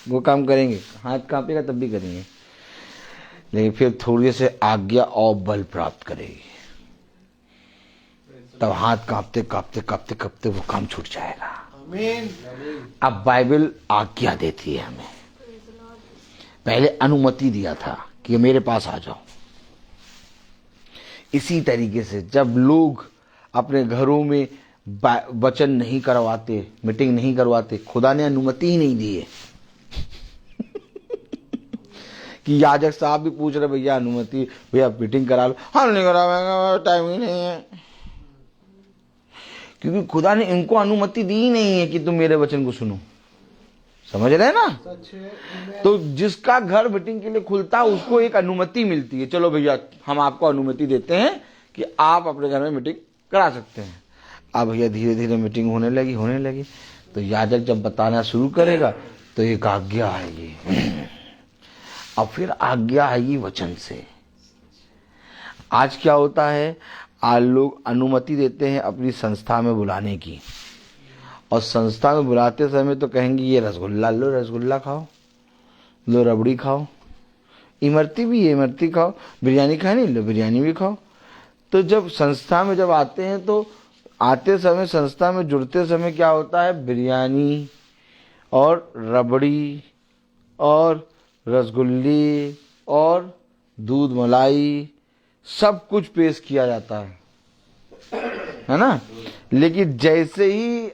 वो काम करेंगे, हाथ कांपेगा तब भी करेंगे, लेकिन फिर थोड़ी से आज्ञा और बल प्राप्त करेगी, तब हाथ कांपते कांपते कांपते कांपते वो काम छूट जाएगा। अब बाइबल आज्ञा देती है हमें, पहले अनुमति दिया था कि मेरे पास आ जाओ। इसी तरीके से जब लोग अपने घरों में वचन नहीं करवाते, मीटिंग नहीं करवाते, खुदा ने अनुमति ही नहीं दी है। कि याजक साहब भी पूछ रहे भैया अनुमति, भैया मीटिंग करा लो, हम नहीं करावेंगे, टाइम ही नहीं है। क्योंकि खुदा ने इनको अनुमति दी ही नहीं है कि तुम मेरे वचन को सुनो। समझ रहे हैं ना? तो जिसका घर मीटिंग के लिए खुलता है उसको एक अनुमति मिलती है, चलो भैया हम आपको अनुमति देते हैं कि आप अपने घर में मीटिंग करा सकते हैं। अब भैया धीरे धीरे मीटिंग होने लगी तो याजक जब बताना शुरू करेगा तो एक आज्ञा आएगी, अब फिर आज्ञा आएगी वचन से। आज क्या होता है, आज लोग अनुमति देते हैं अपनी संस्था में बुलाने की, और संस्था में बुलाते समय तो कहेंगे ये रसगुल्ला लो, रसगुल्ला खाओ, लो रबड़ी खाओ, इमरती भी है इमरती खाओ, बिरयानी खानी लो बिरयानी भी खाओ। तो जब संस्था में जब आते हैं तो आते समय, संस्था में जुड़ते समय क्या होता है, बिरयानी और रबड़ी और रसगुल्ले और दूध मलाई सब कुछ पेश किया जाता है ना। लेकिन जैसे ही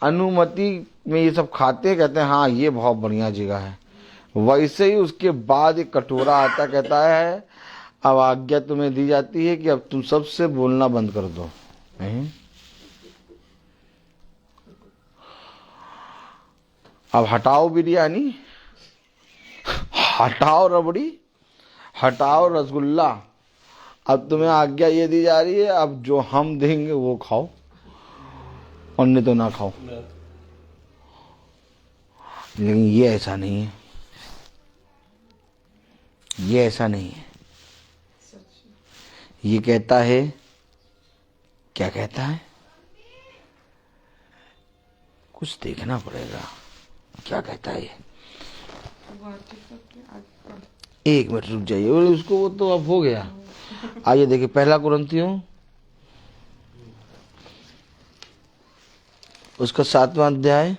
अनुमति में ये सब खाते कहते हैं हाँ ये बहुत बढ़िया जगह है, वैसे ही उसके बाद एक कटोरा आता, कहता है अब आज्ञा तुम्हें दी जाती है कि अब तुम सबसे बोलना बंद कर दो। अब हटाओ बिरयानी, हटाओ रबड़ी, हटाओ रसगुल्ला, अब तुम्हें आज्ञा ये दी जा रही है अब जो हम देंगे वो खाओ और नहीं तो ना खाओ। लेकिन ये ऐसा नहीं है, ये ऐसा नहीं है। ये कहता है, क्या कहता है, कुछ देखना पड़ेगा क्या कहता है। एक मिनट रुक जाइए, उसको वो तो अब हो गया। आइए देखिए पहला कुरिन्थियों उसका 7वां अध्याय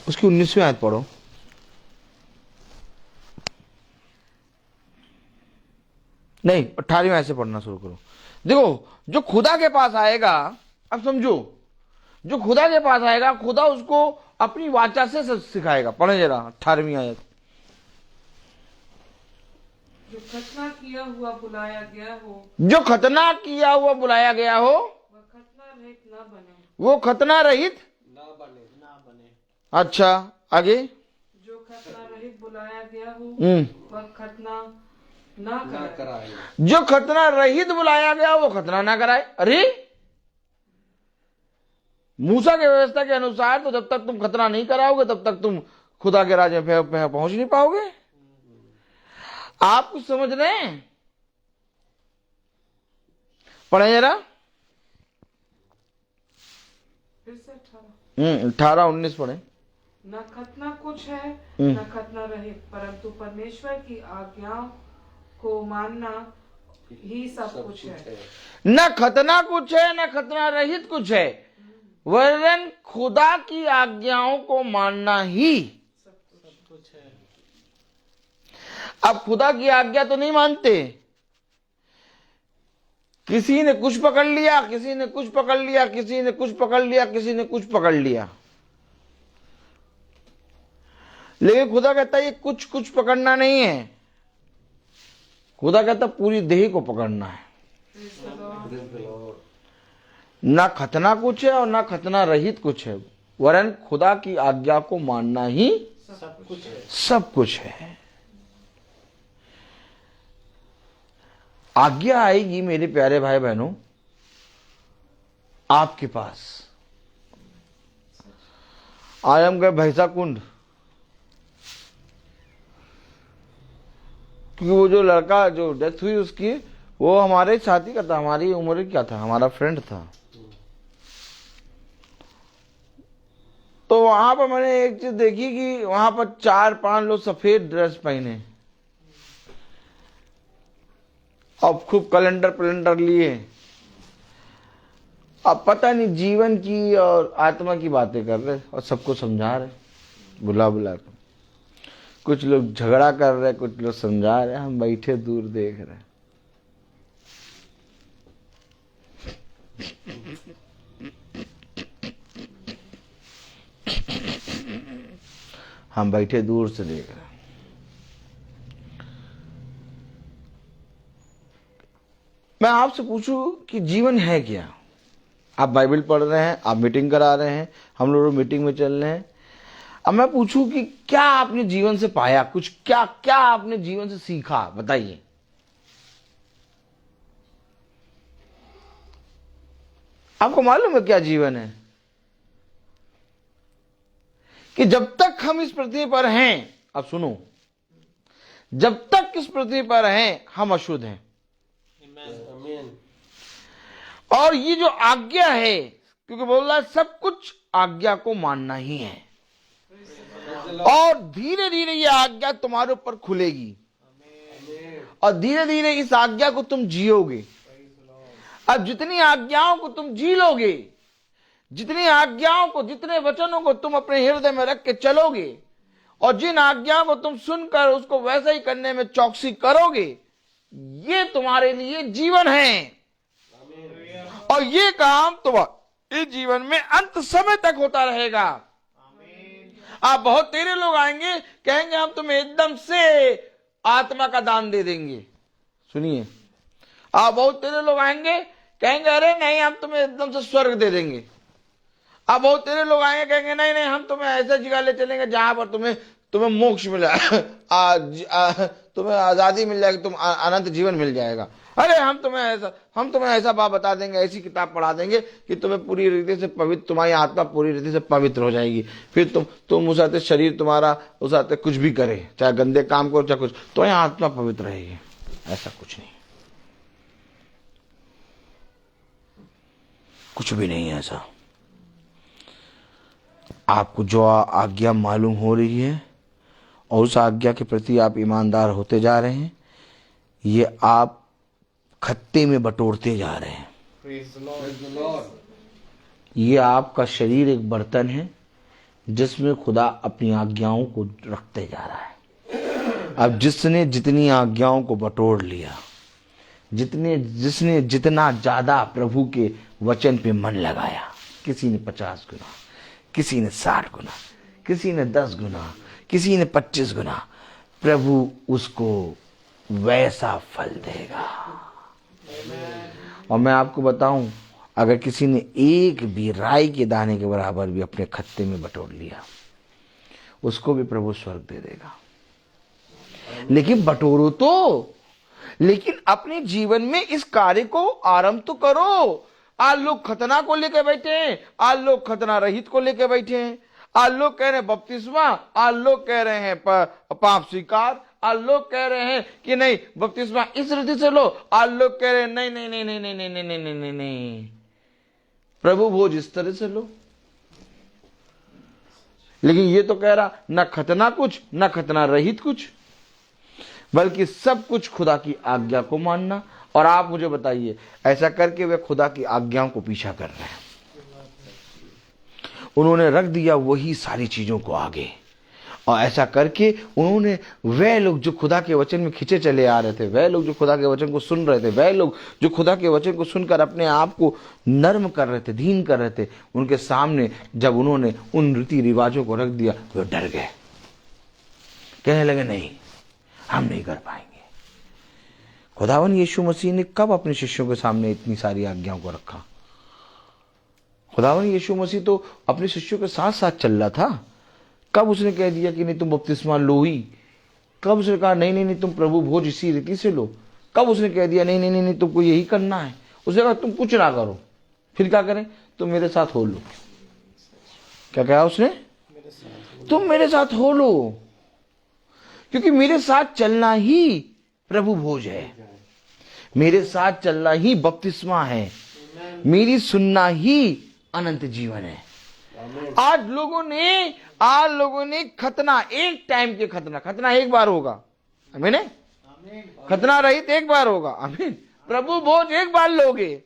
उसकी 19वीं आयत पढ़ो। नहीं 18वीं आयत से पढ़ना शुरू करो। देखो जो खुदा के पास आएगा, अब समझो, जो खुदा के पास आएगा खुदा उसको अपनी वाचा से सिखाएगा। पढ़े जरा 18वीं आयत। जो खतना किया हुआ बुलाया गया हो जो खतना किया हुआ बुलाया गया हो वह खतना रहित न बने। वो खतना रहित ना बने अच्छा आगे जो खतना रहित बुलाया गया हो हम्म वह खतना न ना करे। कराए। जो खतना रहित बुलाया गया वो खतना ना कराए। अरे मूसा की व्यवस्था के अनुसार तो जब तक तुम खतना नहीं कराओगे तब तक तुम खुदा के राज्य में पहुंच नहीं पाओगे। आप कुछ समझ रहे हैं? पढ़े जरा फिर से 18 18-19 पढ़े। न खतना कुछ है न खतना रहित, परंतु परमेश्वर की आज्ञाओं को मानना ही सब कुछ है। न खतना कुछ है न खतना रहित कुछ है, वरन खुदा की आज्ञाओं को मानना ही अब खुदा की आज्ञा तो नहीं मानते। किसी ने कुछ पकड़ लिया, किसी ने कुछ पकड़ लिया, किसी ने कुछ पकड़ लिया, किसी ने कुछ पकड़ लिया। लेकिन खुदा कहता है ये कुछ कुछ पकड़ना नहीं है। खुदा कहता पूरी देह को पकड़ना है। ना खतना कुछ है और ना खतना रहित कुछ है, वरन खुदा की आज्ञा को मानना ही सब कुछ है। आज्ञा आएगी मेरे प्यारे भाई बहनों आपके पास। आज हम गए भैंसा कुंड, क्योंकि वो जो लड़का जो डेथ हुई उसकी वो हमारे साथी का था, हमारी उम्र क्या था, हमारा फ्रेंड था। तो वहां पर मैंने एक चीज देखी कि वहां पर 4-5 लोग सफेद ड्रेस पहने, अब खूब कैलेंडर लिए, अब पता नहीं जीवन की और आत्मा की बातें कर रहे और सबको समझा रहे बुला कर। कुछ लोग झगड़ा कर रहे, कुछ लोग समझा रहे, हम बैठे दूर देख रहे। हम बैठे दूर से देख रहे। मैं आपसे पूछूं कि जीवन है क्या? आप बाइबल पढ़ रहे हैं, आप मीटिंग करा रहे हैं, हम लोग मीटिंग में चल रहे हैं। अब मैं पूछूं कि क्या आपने जीवन से पाया, कुछ क्या क्या आपने जीवन से सीखा, बताइए। आपको मालूम है क्या जीवन है? कि जब तक हम इस पृथ्वी पर हैं, अब सुनो, जब तक इस पृथ्वी पर हैं हम अशुद्ध हैं। और ये जो आज्ञा है, क्योंकि बोल रहा है सब कुछ आज्ञा को मानना ही है, और धीरे धीरे ये आज्ञा तुम्हारे ऊपर खुलेगी और धीरे धीरे इस आज्ञा को तुम जियोगे। अब जितनी आज्ञाओं को तुम जी लोगे, जितनी आज्ञाओं को, जितने वचनों को तुम अपने हृदय में रख के चलोगे और जिन आज्ञाओं को तुम सुनकर उसको वैसा ही करने में चौकसी करोगे, ये तुम्हारे लिए जीवन है। और ये काम तुम्हारे जीवन में अंत समय तक होता रहेगा। आप बहुत तेरे लोग आएंगे, कहेंगे हम तुम्हें एकदम से आत्मा का दान दे देंगे। सुनिए, आप बहुत तेरे लोग आएंगे, कहेंगे अरे नहीं हम तुम्हें एकदम से स्वर्ग दे देंगे। आप बहुत तेरे लोग आएंगे, कहेंगे नहीं नहीं हम तुम्हें ऐसे जगह ले चलेंगे जहां पर तुम्हें मोक्ष मिला, तुम्हें आजादी मिल जाएगी, तुम अनंत जीवन मिल जाएगा। अरे हम तुम्हें ऐसा बात बता देंगे, ऐसी किताब पढ़ा देंगे कि तुम्हें पूरी रीति से पवित्र, तुम्हारी आत्मा पूरी रीति से पवित्र हो जाएगी। फिर तुम उस आते शरीर तुम्हारा उस आते कुछ भी करे, चाहे गंदे काम करो चाहे कुछ, तो यहाँ आत्मा पवित्र रहेगी। ऐसा कुछ नहीं, कुछ भी नहीं है ऐसा। आपको जो आज्ञा मालूम हो रही है और उस आज्ञा के प्रति आप ईमानदार होते जा रहे हैं, ये आप खत्ते में बटोरते जा रहे हैं। ये आपका शरीर एक बर्तन है जिसमें खुदा अपनी आज्ञाओं को रखते जा रहा है। अब जिसने जितनी आज्ञाओं को बटोर लिया, जिसने जितना ज्यादा प्रभु के वचन पे मन लगाया, किसी ने 50 गुना, किसी ने 60 गुना, किसी ने 10 गुना, किसी ने 25 गुना, प्रभु उसको वैसा फल देगा। और मैं आपको बताऊं, अगर किसी ने एक भी राई के दाने के बराबर भी अपने खत्ते में बटोर लिया, उसको भी प्रभु स्वर्ग दे देगा। लेकिन बटोरो तो, लेकिन अपने जीवन में इस कार्य को आरंभ तो करो। आज लोग खतना को लेकर बैठे हैं, आज लोग खतना रहित को लेकर बैठे हैं, आज लोग कह रहे हैं बपतिस्मा, आज लोग कह रहे हैं पाप स्वीकार, आज लोग कह रहे हैं कि नहीं बपतिस्मा इस रीति से लो, आज लोग कह रहे हैं नहीं नहीं नहीं नहीं नहीं नहीं नहीं नहीं नहीं नहीं, प्रभु भोज इस तरह से लो। लेकिन ये तो कह रहा न खतना कुछ, न खतना रहित कुछ, बल्कि सब कुछ खुदा की आज्ञा को मानना। और आप मुझे बताइए, ऐसा करके वे खुदा की आज्ञाओं को पीछा कर रहे हैं। उन्होंने रख दिया वही सारी चीजों को आगे, और ऐसा करके उन्होंने वह लोग जो खुदा के वचन में खिंचे चले आ रहे थे, वह लोग जो खुदा के वचन को सुन रहे थे, वह लोग जो खुदा के वचन को सुनकर अपने आप को नर्म कर रहे थे, धीन कर रहे थे, उनके सामने जब उन्होंने उन रीति रिवाजों को रख दिया, वे डर गए, कहने लगे नहीं, हम नहीं कर पाएंगे। खुदावन यीशु मसीह ने कब अपने शिष्यों के सामने इतनी सारी आज्ञाओं को रखा? खुदावन यीशु मसीह तो अपने शिष्यों के साथ साथ चल रहा था। कब उसने कह दिया कि नहीं तुम बपतिस्मा लो ही? कब उसने कहा नहीं नहीं नहीं तुम प्रभु भोज इसी रीति से लो? कब उसने कह दिया नहीं नहीं नहीं, नहीं तुमको यही करना है? उसने कहा तुम कुछ ना करो, फिर क्या करें? तुम मेरे साथ हो लो। क्या कहा उसने? तुम मेरे साथ हो लो, क्योंकि मेरे साथ चलना ही प्रभु भोज है, मेरे साथ चलना ही बपतिस्मा है, मेरी सुनना ही अनंत जीवन है। आज लोगों ने खतना, एक टाइम के खतना एक बार होगा, आमीन है, खतना रहित एक बार होगा, आमीन। प्रभु भोज एक बार लोगे।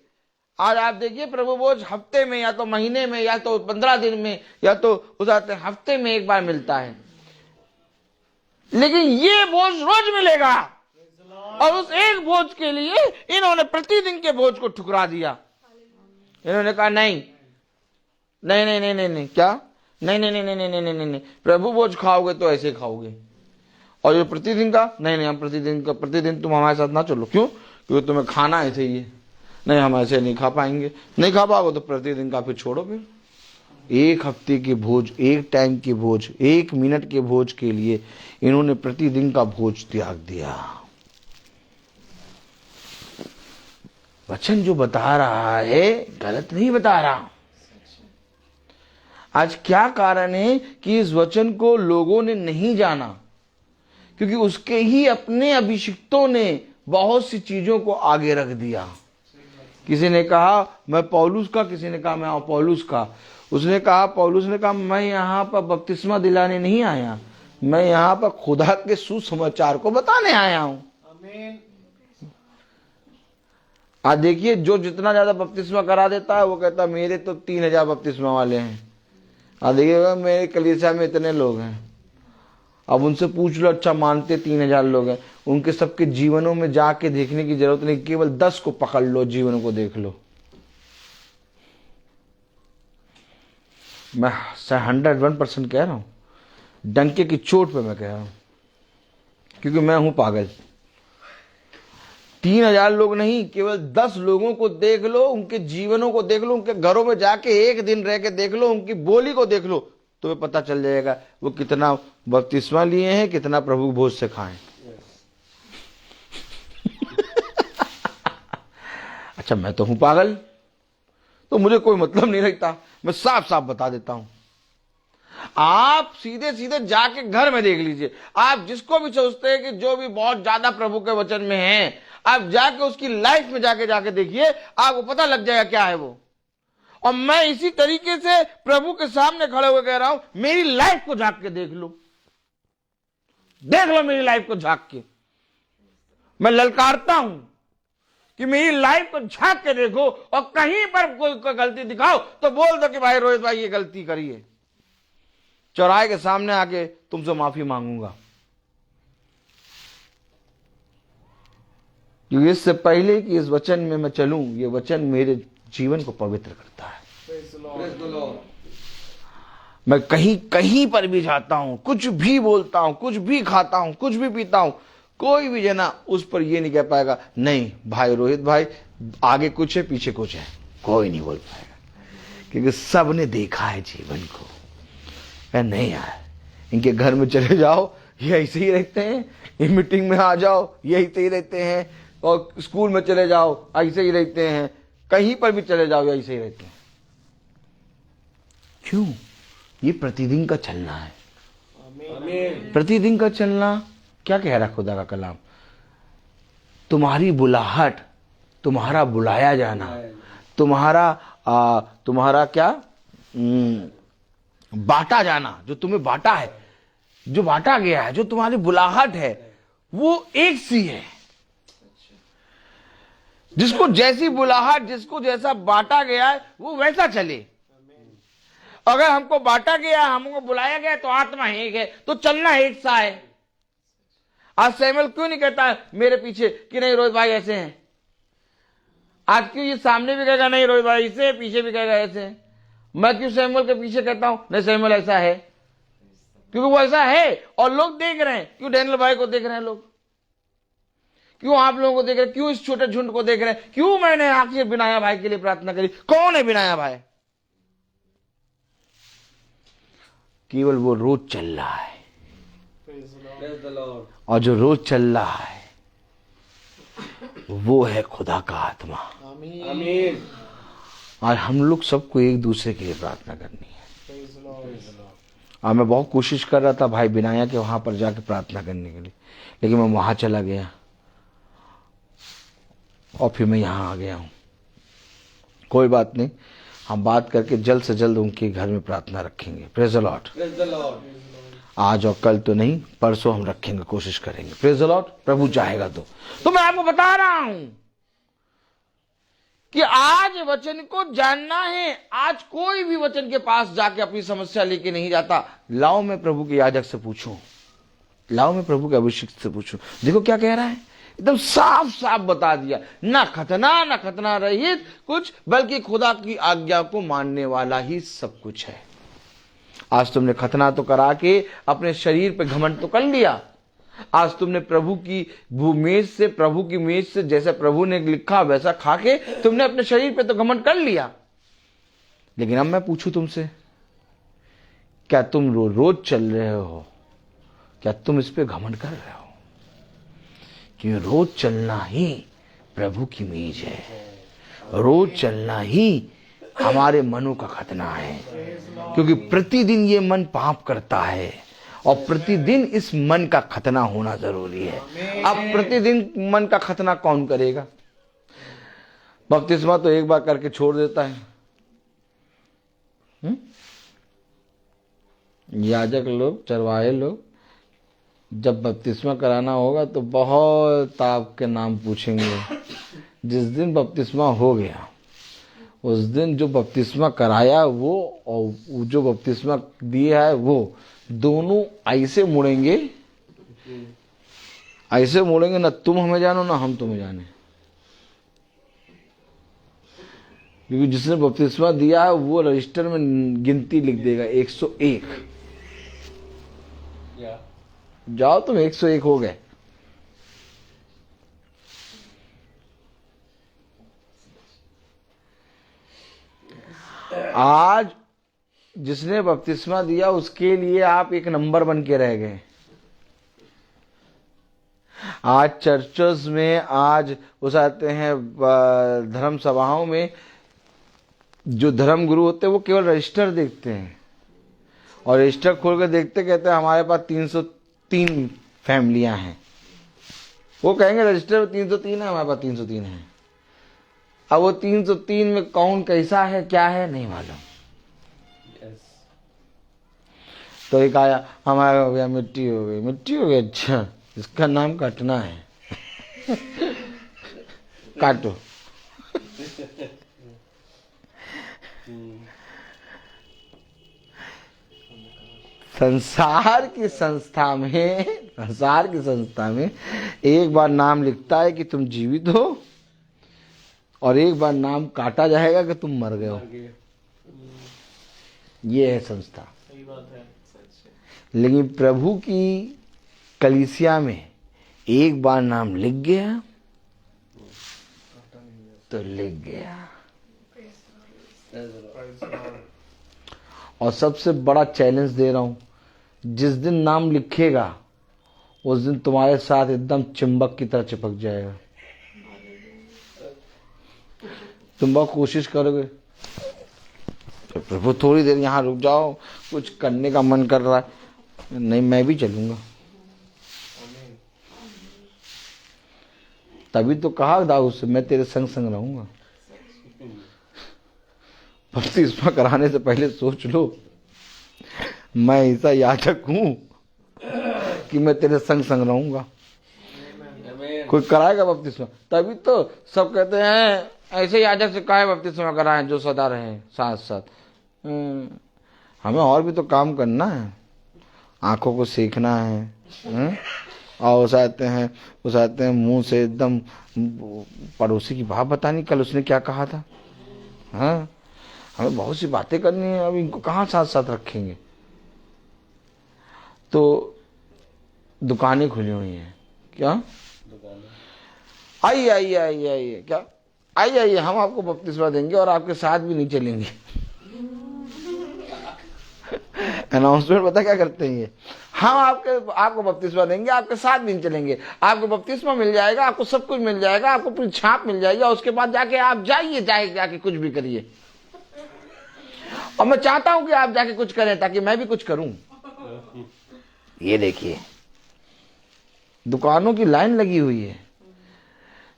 आज आप देखिए प्रभु भोज हफ्ते में या तो महीने में या तो 15 दिन में या तो उस हफ्ते में एक बार मिलता है, लेकिन ये भोज रोज मिलेगा। और उस एक भोज के लिए इन्होंने प्रतिदिन के भोज को ठुकरा दिया। इन्होंने कहा नहीं नहीं नहीं नहीं नहीं नहीं, क्या नहीं नहीं नहीं नहीं नहीं नहीं नहीं नहीं, प्रभु भोज खाओगे तो ऐसे खाओगे। और ये प्रतिदिन का नहीं नहीं, हम प्रतिदिन तुम हमारे साथ ना चलो। क्यों? क्योंकि तुम्हें खाना ऐसे ही है। नहीं, हम ऐसे नहीं खा पाएंगे। नहीं खा पाओगे तो प्रतिदिन का फिर छोड़ो। फिर एक हफ्ते के भोज, एक टाइम के भोज, 1 मिनट के भोज के लिए इन्होंने प्रतिदिन का भोज त्याग दिया। वचन जो बता रहा है गलत नहीं बता रहा। आज क्या कारण है कि इस वचन को लोगों ने नहीं जाना? क्योंकि उसके ही अपने अभिषिक्तों ने बहुत सी चीजों को आगे रख दिया। किसी ने कहा मैं पौलुस का, किसी ने कहा मैं अपोलोस का। उसने कहा, पौलुस ने कहा मैं यहाँ पर बपतिस्मा दिलाने नहीं आया, मैं यहाँ पर खुदा के सुसमाचार को बताने आया हूं। आज देखिए, जो जितना ज्यादा बपतिस्मा करा देता है वो कहता है मेरे तो 3000 बपतिस्मा वाले हैं। आज देखिएगा मेरे कलीसिया में इतने लोग हैं, अब उनसे पूछ लो, अच्छा मानते 3000 लोग हैं, उनके सबके जीवनों में जाके देखने की जरूरत नहीं, केवल 10 को पकड़ लो, जीवन को देख लो। मैं 101% कह रहा हूं, डंके की चोट पे मैं कह रहा हूं, क्योंकि मैं हूं पागल। 3000 लोग नहीं, केवल 10 लोगों को देख लो, उनके जीवनों को देख लो, उनके घरों में जाके एक दिन रह के देख लो, उनकी बोली को देख लो, तो पता चल जाएगा वो कितना बपतिस्मा लिए हैं, कितना प्रभु भोज से खाएं। अच्छा, मैं तो हूं पागल, तो मुझे कोई मतलब नहीं रखता। मैं साफ साफ बता देता हूं, आप सीधे सीधे जाके घर में देख लीजिए। आप जिसको भी सोचते हैं कि जो भी बहुत ज्यादा प्रभु के वचन में है, आप जाके उसकी लाइफ में जाके देखिए, आपको पता लग जाएगा क्या है वो। और मैं इसी तरीके से प्रभु के सामने खड़े हुए कह रहा हूं, मेरी लाइफ को झांक के देख लो, देख लो मेरी लाइफ को झांक के। मैं ललकारता हूं कि मेरी लाइफ को झांक के देखो, और कहीं पर कोई गलती दिखाओ तो बोल दो कि भाई रोहित भाई ये गलती करी है, चौराहे के सामने आके तुमसे माफी मांगूंगा। क्योंकि इससे पहले कि इस वचन में मैं चलूं, ये वचन मेरे जीवन को पवित्र करता है। मैं कहीं कहीं पर भी जाता हूं, कुछ भी बोलता हूं, कुछ भी खाता हूं, कुछ भी पीता हूं, कोई भी जना उस पर ये नहीं कह पाएगा नहीं भाई रोहित भाई आगे कुछ है पीछे कुछ है, कोई नहीं बोल पाएगा, क्योंकि सबने देखा है जीवन को। नहीं यार, इनके घर में चले जाओ ये ऐसे ही रहते हैं, ये मीटिंग में आ जाओ ये ऐसे ही रहते हैं, और स्कूल में चले जाओ ऐसे ही रहते हैं, कहीं पर भी चले जाओ ऐसे ही रहते हैं। क्यों? ये प्रतिदिन का चलना है। प्रतिदिन का चलना क्या कह रहा खुदा का कलाम? तुम्हारी बुलाहट, तुम्हारा बुलाया जाना, तुम्हारा क्या बांटा जाना, जो तुम्हें बांटा है, जो बांटा गया है, जो तुम्हारी बुलाहट है, वो एक सी है। जिसको जैसी बुलाहट, जिसको जैसा बांटा गया है वो वैसा चले। अगर हमको बांटा गया, हमको बुलाया गया तो आत्मा एक है, तो चलना एक सा है। आज सैमुअल क्यों नहीं कहता है मेरे पीछे कि नहीं रोहित भाई ऐसे हैं? आज क्यों ये सामने भी कहेगा नहीं रोहित भाई ऐसे, पीछे भी कहेगा ऐसे? मैं क्यों सैमुअल के पीछे कहता हूं नहीं सैमुअल ऐसा है? क्योंकि वो ऐसा है और लोग देख रहे हैं। क्यों डैनियल भाई को देख रहे हैं लोग? क्यों आप लोगों को देख रहे हैं? क्यों इस छोटे झुंड को देख रहे हैं? क्यों मैंने आखिर बिनाया भाई के लिए प्रार्थना करी? कौन है बिनाया भाई? केवल वो रोज चल रहा है, और जो रोज चल रहा है वो है खुदा का आत्मा। आमीन। और हम लोग सबको एक दूसरे के लिए प्रार्थना करनी है। और मैं बहुत कोशिश कर रहा था भाई बिनाया के वहां पर जाके प्रार्थना करने के लिए, लेकिन मैं वहां चला गया और फिर मैं यहां आ गया हूं। कोई बात नहीं, हम बात करके जल्द से जल्द उनके घर में प्रार्थना रखेंगे। Praise the Lord. आज और कल तो नहीं, परसों हम रखेंगे, कोशिश करेंगे। Praise the Lord. प्रभु चाहेगा तो मैं आपको बता रहा हूं कि आज वचन को जानना है। आज कोई भी वचन के पास जाके अपनी समस्या लेके नहीं जाता। लाओ मैं प्रभु के याजक से पूछूं, लाओ मैं प्रभु के अभिषिक्त से पूछूं। देखो क्या कह रहा है, एकदम साफ साफ बता दिया, ना खतना रहित कुछ, बल्कि खुदा की आज्ञा को मानने वाला ही सब कुछ है। आज तुमने खतना तो करा के अपने शरीर पे घमंड तो कर लिया। आज तुमने प्रभु की मेज से, प्रभु की मेज से जैसा प्रभु ने लिखा वैसा खा के तुमने अपने शरीर पे तो घमंड कर लिया। लेकिन अब मैं पूछूं तुमसे, क्या तुम रोज चल रहे हो? क्या तुम इस पे घमंड कर रहे हो? कि रोज चलना ही प्रभु की मेज है, रोज चलना ही हमारे मनों का खतना है। क्योंकि प्रतिदिन ये मन पाप करता है और प्रतिदिन इस मन का खतना होना जरूरी है। अब प्रतिदिन मन का खतना कौन करेगा? बपतिस्मा तो एक बार करके छोड़ देता है। याजक लोग, चरवाहे लोग, जब बपतिस्मा कराना होगा तो बहुत आपके नाम पूछेंगे। जिस दिन बपतिस्मा हो गया उस दिन जो बपतिस्मा कराया वो और जो बपतिस्मा दिया है वो दोनों ऐसे मुड़ेंगे, ऐसे मुड़ेंगे, ना तुम हमें जानो ना हम तुम्हें जाने। क्योंकि जिसने बपतिस्मा दिया है वो रजिस्टर में गिनती लिख देगा 101। जाओ तुम 101 हो गए। आज जिसने बपतिस्मा दिया उसके लिए आप एक नंबर बन के रह गए। आज चर्चेस में, आज उस आते हैं धर्म सभाओं में, जो धर्म गुरु होते हैं वो केवल रजिस्टर देखते हैं और रजिस्टर खोल कर देखते, कहते हैं हमारे पास 303 फैमिलियां हैं। वो कहेंगे रजिस्टर में 303 है, हमारे पास 303 है। अब वो 303 में कौन कैसा है क्या है नहीं मालूम। तो एक आया हमारा हो गया, मिट्टी हो गई, मिट्टी हो गई, अच्छा इसका नाम काटना है। काटो। संसार की संस्था में एक बार नाम लिखता है कि तुम जीवित हो और एक बार नाम काटा जाएगा कि तुम मर गए हो। ये है संस्था। लेकिन प्रभु की कलीसिया में एक बार नाम लिख गया तो लिख गया। और सबसे बड़ा चैलेंज दे रहा हूं, जिस दिन नाम लिखेगा उस दिन तुम्हारे साथ एकदम चुंबक की तरह चिपक जाएगा। तुम बहुत कोशिश करोगे, प्रभु थोड़ी देर यहाँ रुक जाओ, कुछ करने का मन कर रहा है, नहीं मैं भी चलूंगा। तभी तो कहा दाऊद से, मैं तेरे संग संग रहूंगा। बपतिस्मा कराने से पहले सोच लो, मैं ऐसा याजक हूं कि मैं तेरे संग संग रहूंगा। कोई कराएगा बपतिस्मा, तभी तो सब कहते हैं ऐसे याजक से काहे बपतिस्मा कराएं जो सदा रहे साथ साथ। हमें और भी तो काम करना है, आंखों को सीखना है। और उस आते हैं मुंह से एकदम पड़ोसी की बात बतानी, कल उसने क्या कहा था। हाँ, हमें बहुत सी बातें करनी है, अब इनको कहाँ साथ साथ रखेंगे। तो दुकानें खुली हुई हैं, क्या आइए क्या आइए हम आपको बपतिस्मा देंगे और आपके साथ भी नहीं चलेंगे। अनाउंसमेंट पता क्या करते हैं ये, हम आपको बपतिस्मा देंगे, आपके साथ भी नहीं चलेंगे। आपको बपतिस्मा मिल जाएगा, आपको सब कुछ मिल जाएगा, आपको पूरी छाप मिल जाएगी, और उसके बाद जाके आप जाके कुछ भी करिए। और मैं चाहता हूं कि आप जाके कुछ करें ताकि मैं भी कुछ करूं। ये देखिए दुकानों की लाइन लगी हुई है।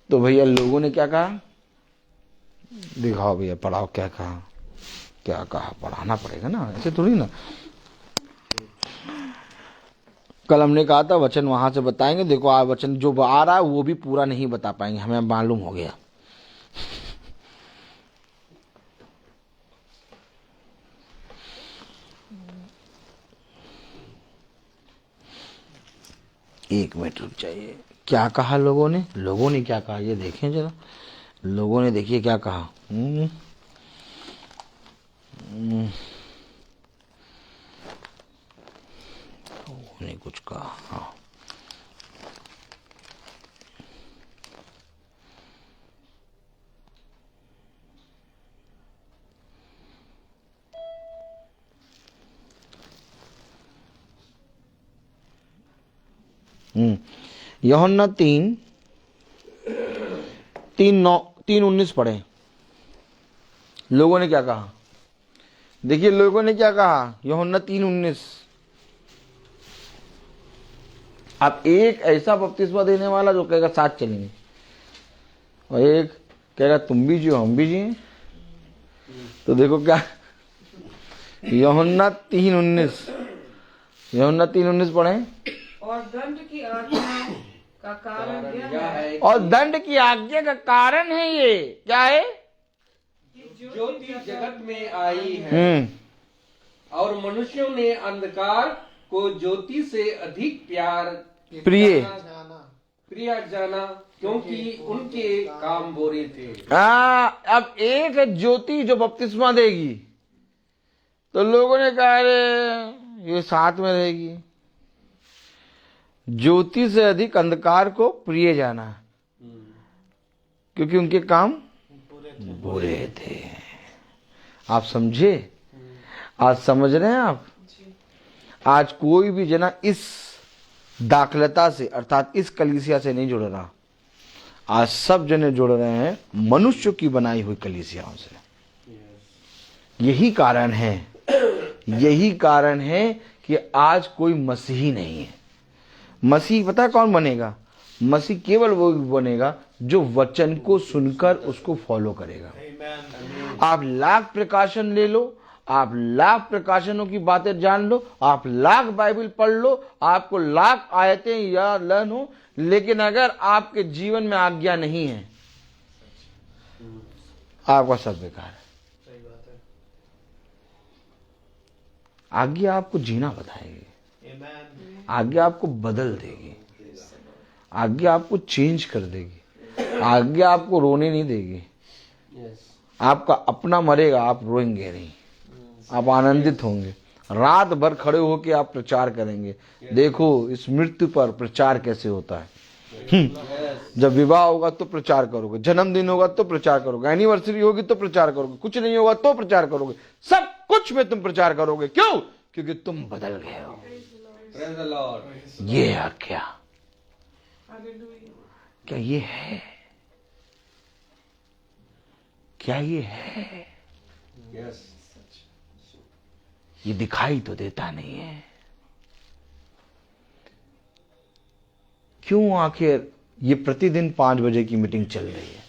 तो भैया लोगों ने क्या कहा, दिखाओ भैया पढ़ाओ, क्या कहा, पढ़ाना पड़ेगा ना, ऐसे थोड़ी ना। कल हमने कहा था वचन वहां से बताएंगे, देखो आ वचन जो आ रहा है वो भी पूरा नहीं बता पाएंगे, हमें मालूम हो गया। एक मिनट रुक जाइए, क्या कहा लोगों ने क्या कहा ये देखें जरा। लोगों ने देखिए क्या कहा। लोगों ने कुछ कहा। हाँ, यूहन्ना 3:19 पढ़े। लोगों ने क्या कहा, देखिए लोगों ने क्या कहा, यूहन्ना 3:19। अब एक ऐसा बपतिस्मा देने वाला जो कहेगा साथ चलेंगे, और एक कहेगा तुम भी जियो हम भी जिए। तो देखो क्या, यूहन्ना 3:19 पढ़े। और दंड की आज्ञा का कारण यह है, और दंड की आज्ञा का कारण है ये क्या है, ज्योति जगत में आई है और मनुष्यों ने अंधकार को ज्योति से अधिक प्रिय जाना क्योंकि उनके काम बुरे थे। अब एक है ज्योति जो बपतिस्मा देगी, तो लोगों ने कहा अरे ये साथ में रहेगी। ज्योति से अधिक अंधकार को प्रिय जाना, क्योंकि उनके काम बुरे थे। आप समझे, आज समझ रहे हैं आप। आज कोई भी जना इस दाखलता से अर्थात इस कलीसिया से नहीं जुड़ रहा। आज सब जने जुड़ रहे हैं मनुष्य की बनाई हुई कलीसियाओं से। यही कारण है कि आज कोई मसीही नहीं है। मसीह पता है कौन बनेगा, मसीह केवल वो बनेगा जो वचन को सुनकर उसको फॉलो करेगा। आप लाख प्रकाशन ले लो, आप लाख प्रकाशनों की बातें जान लो, आप लाख बाइबल पढ़ लो, आपको लाख आयतें या लर्न हो, लेकिन अगर आपके जीवन में आज्ञा नहीं है, आपका सब बेकार है। आज्ञा आपको जीना बताएगी, आज्ञा आपको बदल देगी, आज्ञा आपको चेंज कर देगी, आज्ञा आपको रोने नहीं देगी। आपका अपना मरेगा, आप रोएंगे नहीं, आप आनंदित होंगे। रात भर खड़े होकर आप प्रचार करेंगे। देखो इस मृत्यु पर प्रचार कैसे होता है। जब विवाह होगा तो प्रचार करोगे, जन्मदिन होगा तो प्रचार करोगे, एनिवर्सरी होगी तो प्रचार करोगे, कुछ नहीं होगा तो प्रचार करोगे, सब कुछ में तुम प्रचार करोगे। क्यों? क्योंकि तुम बदल गए हो। Praise the Lord. ये है क्या? क्या ये है? क्या ये है? Yes. ये दिखाई तो देता नहीं है। क्यों आखिर ये प्रतिदिन 5 बजे की मीटिंग चल रही है?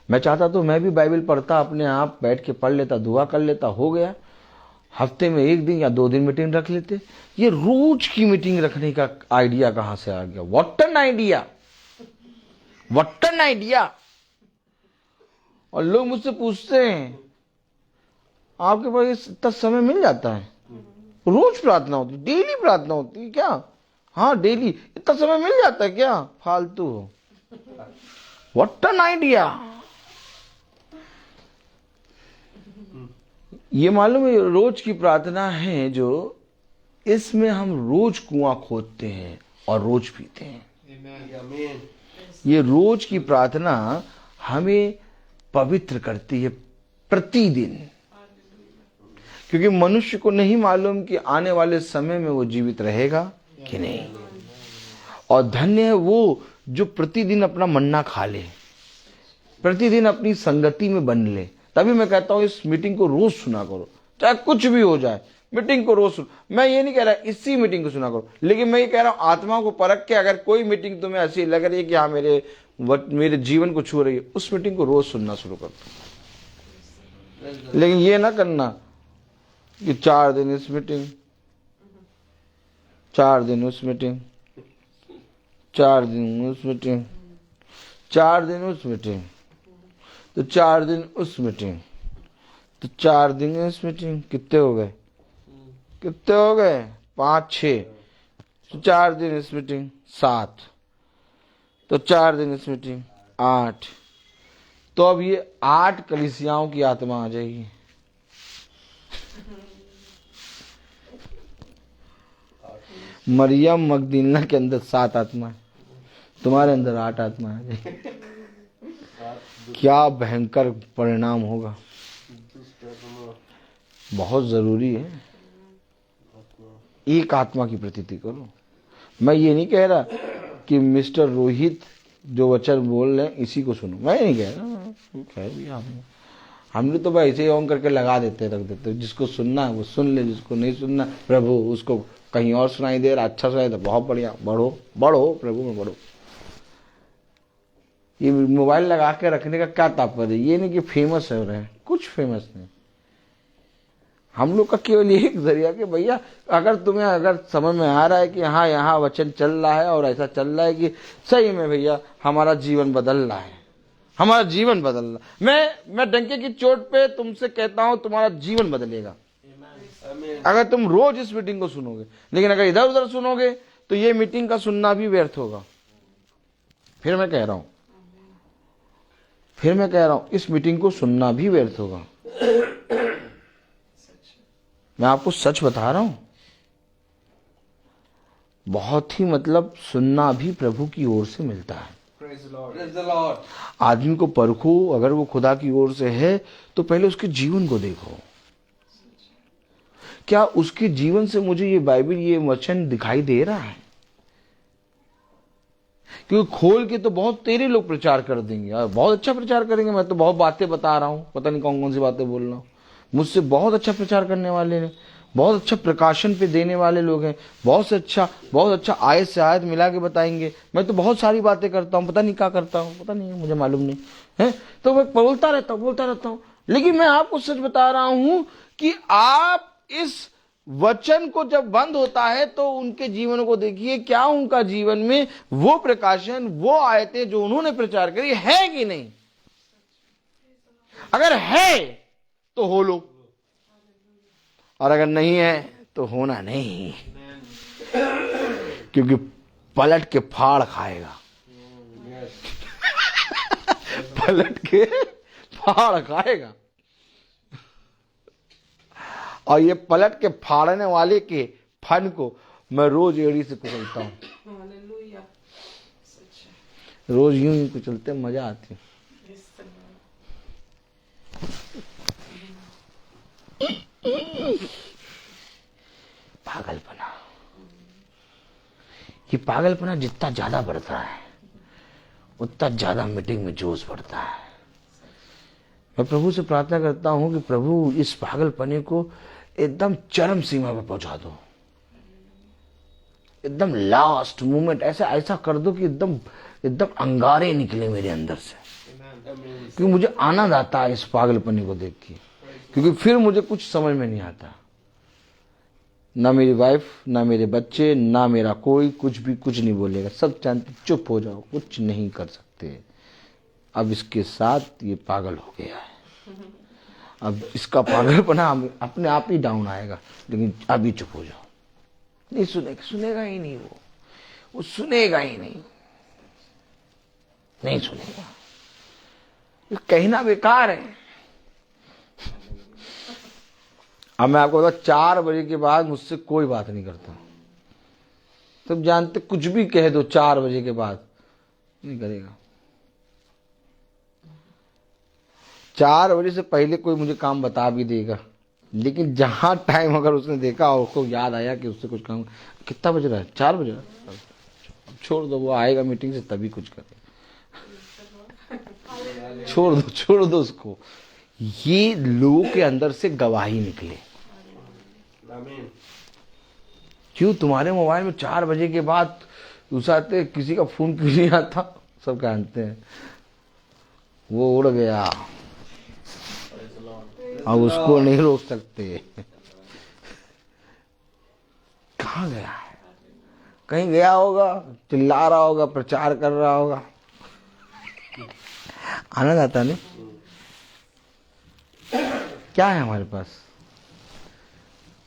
मैं चाहता तो मैं भी बाइबल पढ़ता, अपने आप बैठ के पढ़ लेता, दुआ कर लेता, हो गया। हफ्ते में 1 दिन या 2 दिन मीटिंग रख लेते। ये रोज की मीटिंग रखने का आइडिया कहां से आ गया? What an idea, what an idea. और लोग मुझसे पूछते हैं आपके पास इतना समय मिल जाता है? रोज प्रार्थना होती, डेली प्रार्थना होती है क्या? हाँ डेली। इतना समय मिल जाता है क्या? फालतू हो। What an idea. ये मालूम है रोज की प्रार्थना है जो इसमें हम रोज कुआं खोदते हैं और रोज पीते हैं। Amen. ये रोज की प्रार्थना हमें पवित्र करती है प्रतिदिन, क्योंकि मनुष्य को नहीं मालूम कि आने वाले समय में वो जीवित रहेगा कि नहीं। और धन्य है वो जो प्रतिदिन अपना मन्ना खा ले, प्रतिदिन अपनी संगति में बन ले। तभी मैं कहता हूं इस मीटिंग को रोज सुना करो, चाहे कुछ भी हो जाए, मीटिंग को रोज सुनो। मैं ये नहीं कह रहा इसी मीटिंग को सुना करो, लेकिन मैं ये कह रहा हूं आत्मा को परख के अगर कोई मीटिंग तुम्हें ऐसी लग रही है कि हाँ मेरे जीवन को छू रही है, उस मीटिंग को रोज सुनना शुरू कर दो। लेकिन ये ना करना कि 4 दिन इस मीटिंग, 4 दिन उस मीटिंग, 4 दिन उस मीटिंग, 4 दिन उस मीटिंग, तो 4 दिन उस मीटिंग, तो 4 दिन इस मीटिंग। कितने हो गए? कितने हो गए? 5 6। तो 4 दिन इस मीटिंग 7, तो 4 दिन इस मीटिंग 8। तो अब ये 8 कलीसियाओं की आत्मा आ जाएगी। मरियम मगदलीना के अंदर 7 आत्मा है, तुम्हारे अंदर 8 आत्मा है। क्या भयंकर परिणाम होगा। बहुत जरूरी है एक आत्मा की प्रतीति करो। मैं ये नहीं कह रहा कि मिस्टर रोहित जो वचन बोल रहे हैं इसी को सुनो, मैं नहीं कह रहा। हमने तो भाई ऐसे ही ऑन करके लगा देते, रख देते। जिसको सुनना है वो सुन ले, जिसको नहीं सुनना प्रभु उसको कहीं और सुनाई दे रहा, अच्छा सुनाई दे, बहुत बढ़िया, बढ़ो बढ़ो प्रभु में बढ़ो। ये मोबाइल लगा के रखने का क्या तात्पर्य? ये नहीं कि फेमस हो रहे हैं, कुछ फेमस नहीं। हम लोग का केवल एक जरिया कि भैया अगर तुम्हें अगर समझ में आ रहा है कि हाँ यहाँ वचन चल रहा है और ऐसा चल रहा है कि सही में भैया हमारा जीवन बदल रहा है, हमारा जीवन बदल रहा है। मैं डंके की चोट पे तुमसे कहता हूं तुम्हारा जीवन बदलेगा अगर तुम रोज इस मीटिंग को सुनोगे। लेकिन अगर इधर उधर सुनोगे तो ये मीटिंग का सुनना भी व्यर्थ होगा। फिर मैं कह रहा हूं इस मीटिंग को सुनना भी व्यर्थ होगा। मैं आपको सच बता रहा हूं, बहुत ही मतलब सुनना भी प्रभु की ओर से मिलता है। Praise the Lord. Praise the Lord. आदमी को परखो, अगर वो खुदा की ओर से है तो पहले उसके जीवन को देखो। क्या उसके जीवन से मुझे ये बाइबल ये वचन दिखाई दे रहा है? क्योंकि खोल के तो बहुत तेरे लोग प्रचार कर देंगे और बहुत अच्छा प्रचार करेंगे। मैं तो बहुत बातें बता रहा हूं, पता नहीं कौन कौन सी बातें बोल रहा हूं। मुझसे बहुत अच्छा प्रचार करने वाले हैं, बहुत अच्छा प्रकाशन पे देने वाले लोग हैं, बहुत अच्छा आयत से आयत मिला के बताएंगे। मैं तो बहुत सारी बातें करता हूँ, पता नहीं क्या करता हूँ, पता नहीं मुझे मालूम नहीं है। तो मैं बोलता रहता हूँ। लेकिन मैं आपको सच बता रहा हूं कि आप इस वचन को जब बंद होता है तो उनके जीवन को देखिए, क्या उनका जीवन में वो प्रकाशन, वो आयतें जो उन्होंने प्रचार करी है कि नहीं। अगर है तो हो लो, और अगर नहीं है तो होना नहीं, क्योंकि पलट के फाड़ खाएगा। पलट के फाड़ खाएगा। और ये पलट के फाड़ने वाले के फन को मैं रोज एड़ी से कुचलता हूं। रोज यूं ही तो चलते, मजा आती है। पागलपना, ये पागलपना जितना ज्यादा बढ़ता है उतना ज्यादा मीटिंग में जोश बढ़ता है। मैं प्रभु से प्रार्थना करता हूं कि प्रभु इस पागलपने को एकदम चरम सीमा पर पहुंचा दो, एकदम लास्ट मोमेंट ऐसा कर दो कि एकदम अंगारे निकले मेरे अंदर से, क्योंकि मुझे आनंद आता है इस पागलपने को देख के, क्योंकि फिर मुझे कुछ समझ में नहीं आता, ना मेरी वाइफ, ना मेरे बच्चे, ना मेरा कोई, कुछ नहीं बोलेगा, सब जानते चुप हो जाओ, कुछ नहीं कर सकते। अब इसके साथ ये पागल हो गया है, अब इसका पागलपना अपने आप ही डाउन आएगा, लेकिन अभी चुप हो जाओ। नहीं सुनेगा ही नहीं, वो सुनेगा ही नहीं सुनेगा, कहना बेकार है। अब मैं आपको बता, 4 बजे के बाद मुझसे कोई बात नहीं करता। तब जानते कुछ भी कह दो 4 बजे के बाद नहीं करेगा। 4 बजे से पहले कोई मुझे काम बता भी देगा, लेकिन जहां टाइम अगर उसने देखा और उसको याद आया कि उससे कुछ काम, कितना बज रहा है, 4 बज रहा है, छोड़ दो, वो आएगा मीटिंग से तभी कुछ करेगा, छोड़ दो उसको। ये लोगों के अंदर से गवाही निकले। क्यों तुम्हारे मोबाइल में 4 बजे के बाद उसाते किसी का फोन क्यों नहीं आता? सब जानते हैं, वो उड़ गया, अब उसको नहीं रोक सकते। कहाँ गया है? कहीं गया होगा, चिल्ला रहा होगा, प्रचार कर रहा होगा, आनंद आता नहीं। क्या है हमारे पास?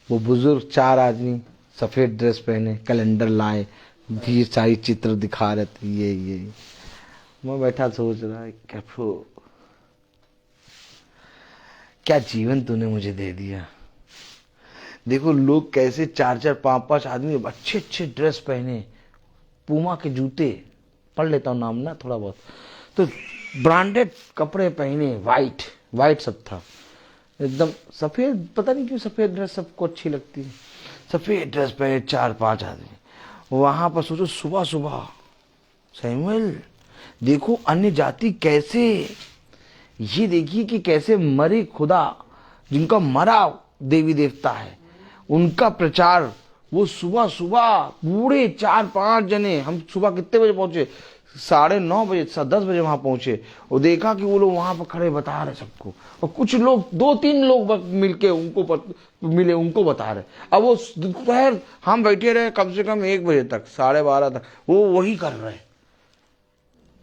वो बुजुर्ग 4 आदमी सफेद ड्रेस पहने, कैलेंडर लाए, ढेर सारी चित्र दिखा रहे थे, ये मैं बैठा सोच रहा है, क्या जीवन तूने मुझे दे दिया। देखो लोग कैसे 4-4, 5-5 आदमी अच्छे ड्रेस पहने, पूमा के जूते, पढ़ लेता हूँ नाम ना थोड़ा बहुत, तो ब्रांडेड कपड़े पहने, वाइट सब था, एकदम सफेद, पता नहीं क्यों सफेद ड्रेस सबको अच्छी लगती है, सफेद ड्रेस पहने 4-5 आदमी वहां पर। सोचो सुबह सैमुअल देखो अन्य जाति कैसे, ये देखिए कि कैसे मरे खुदा, जिनका मरा देवी देवता है, उनका प्रचार, वो सुबह पूरे 4-5 जने, हम सुबह कितने बजे पहुंचे, 9:30 बजे, 10 बजे वहां पहुंचे, और देखा कि वो लोग वहां पर खड़े बता रहे सबको, और कुछ लोग 2-3 लोग मिलके उनको बता रहे। अब वो दोपहर हम बैठे रहे कम से कम 1 बजे तक, 12:30 तक वो वही कर रहे,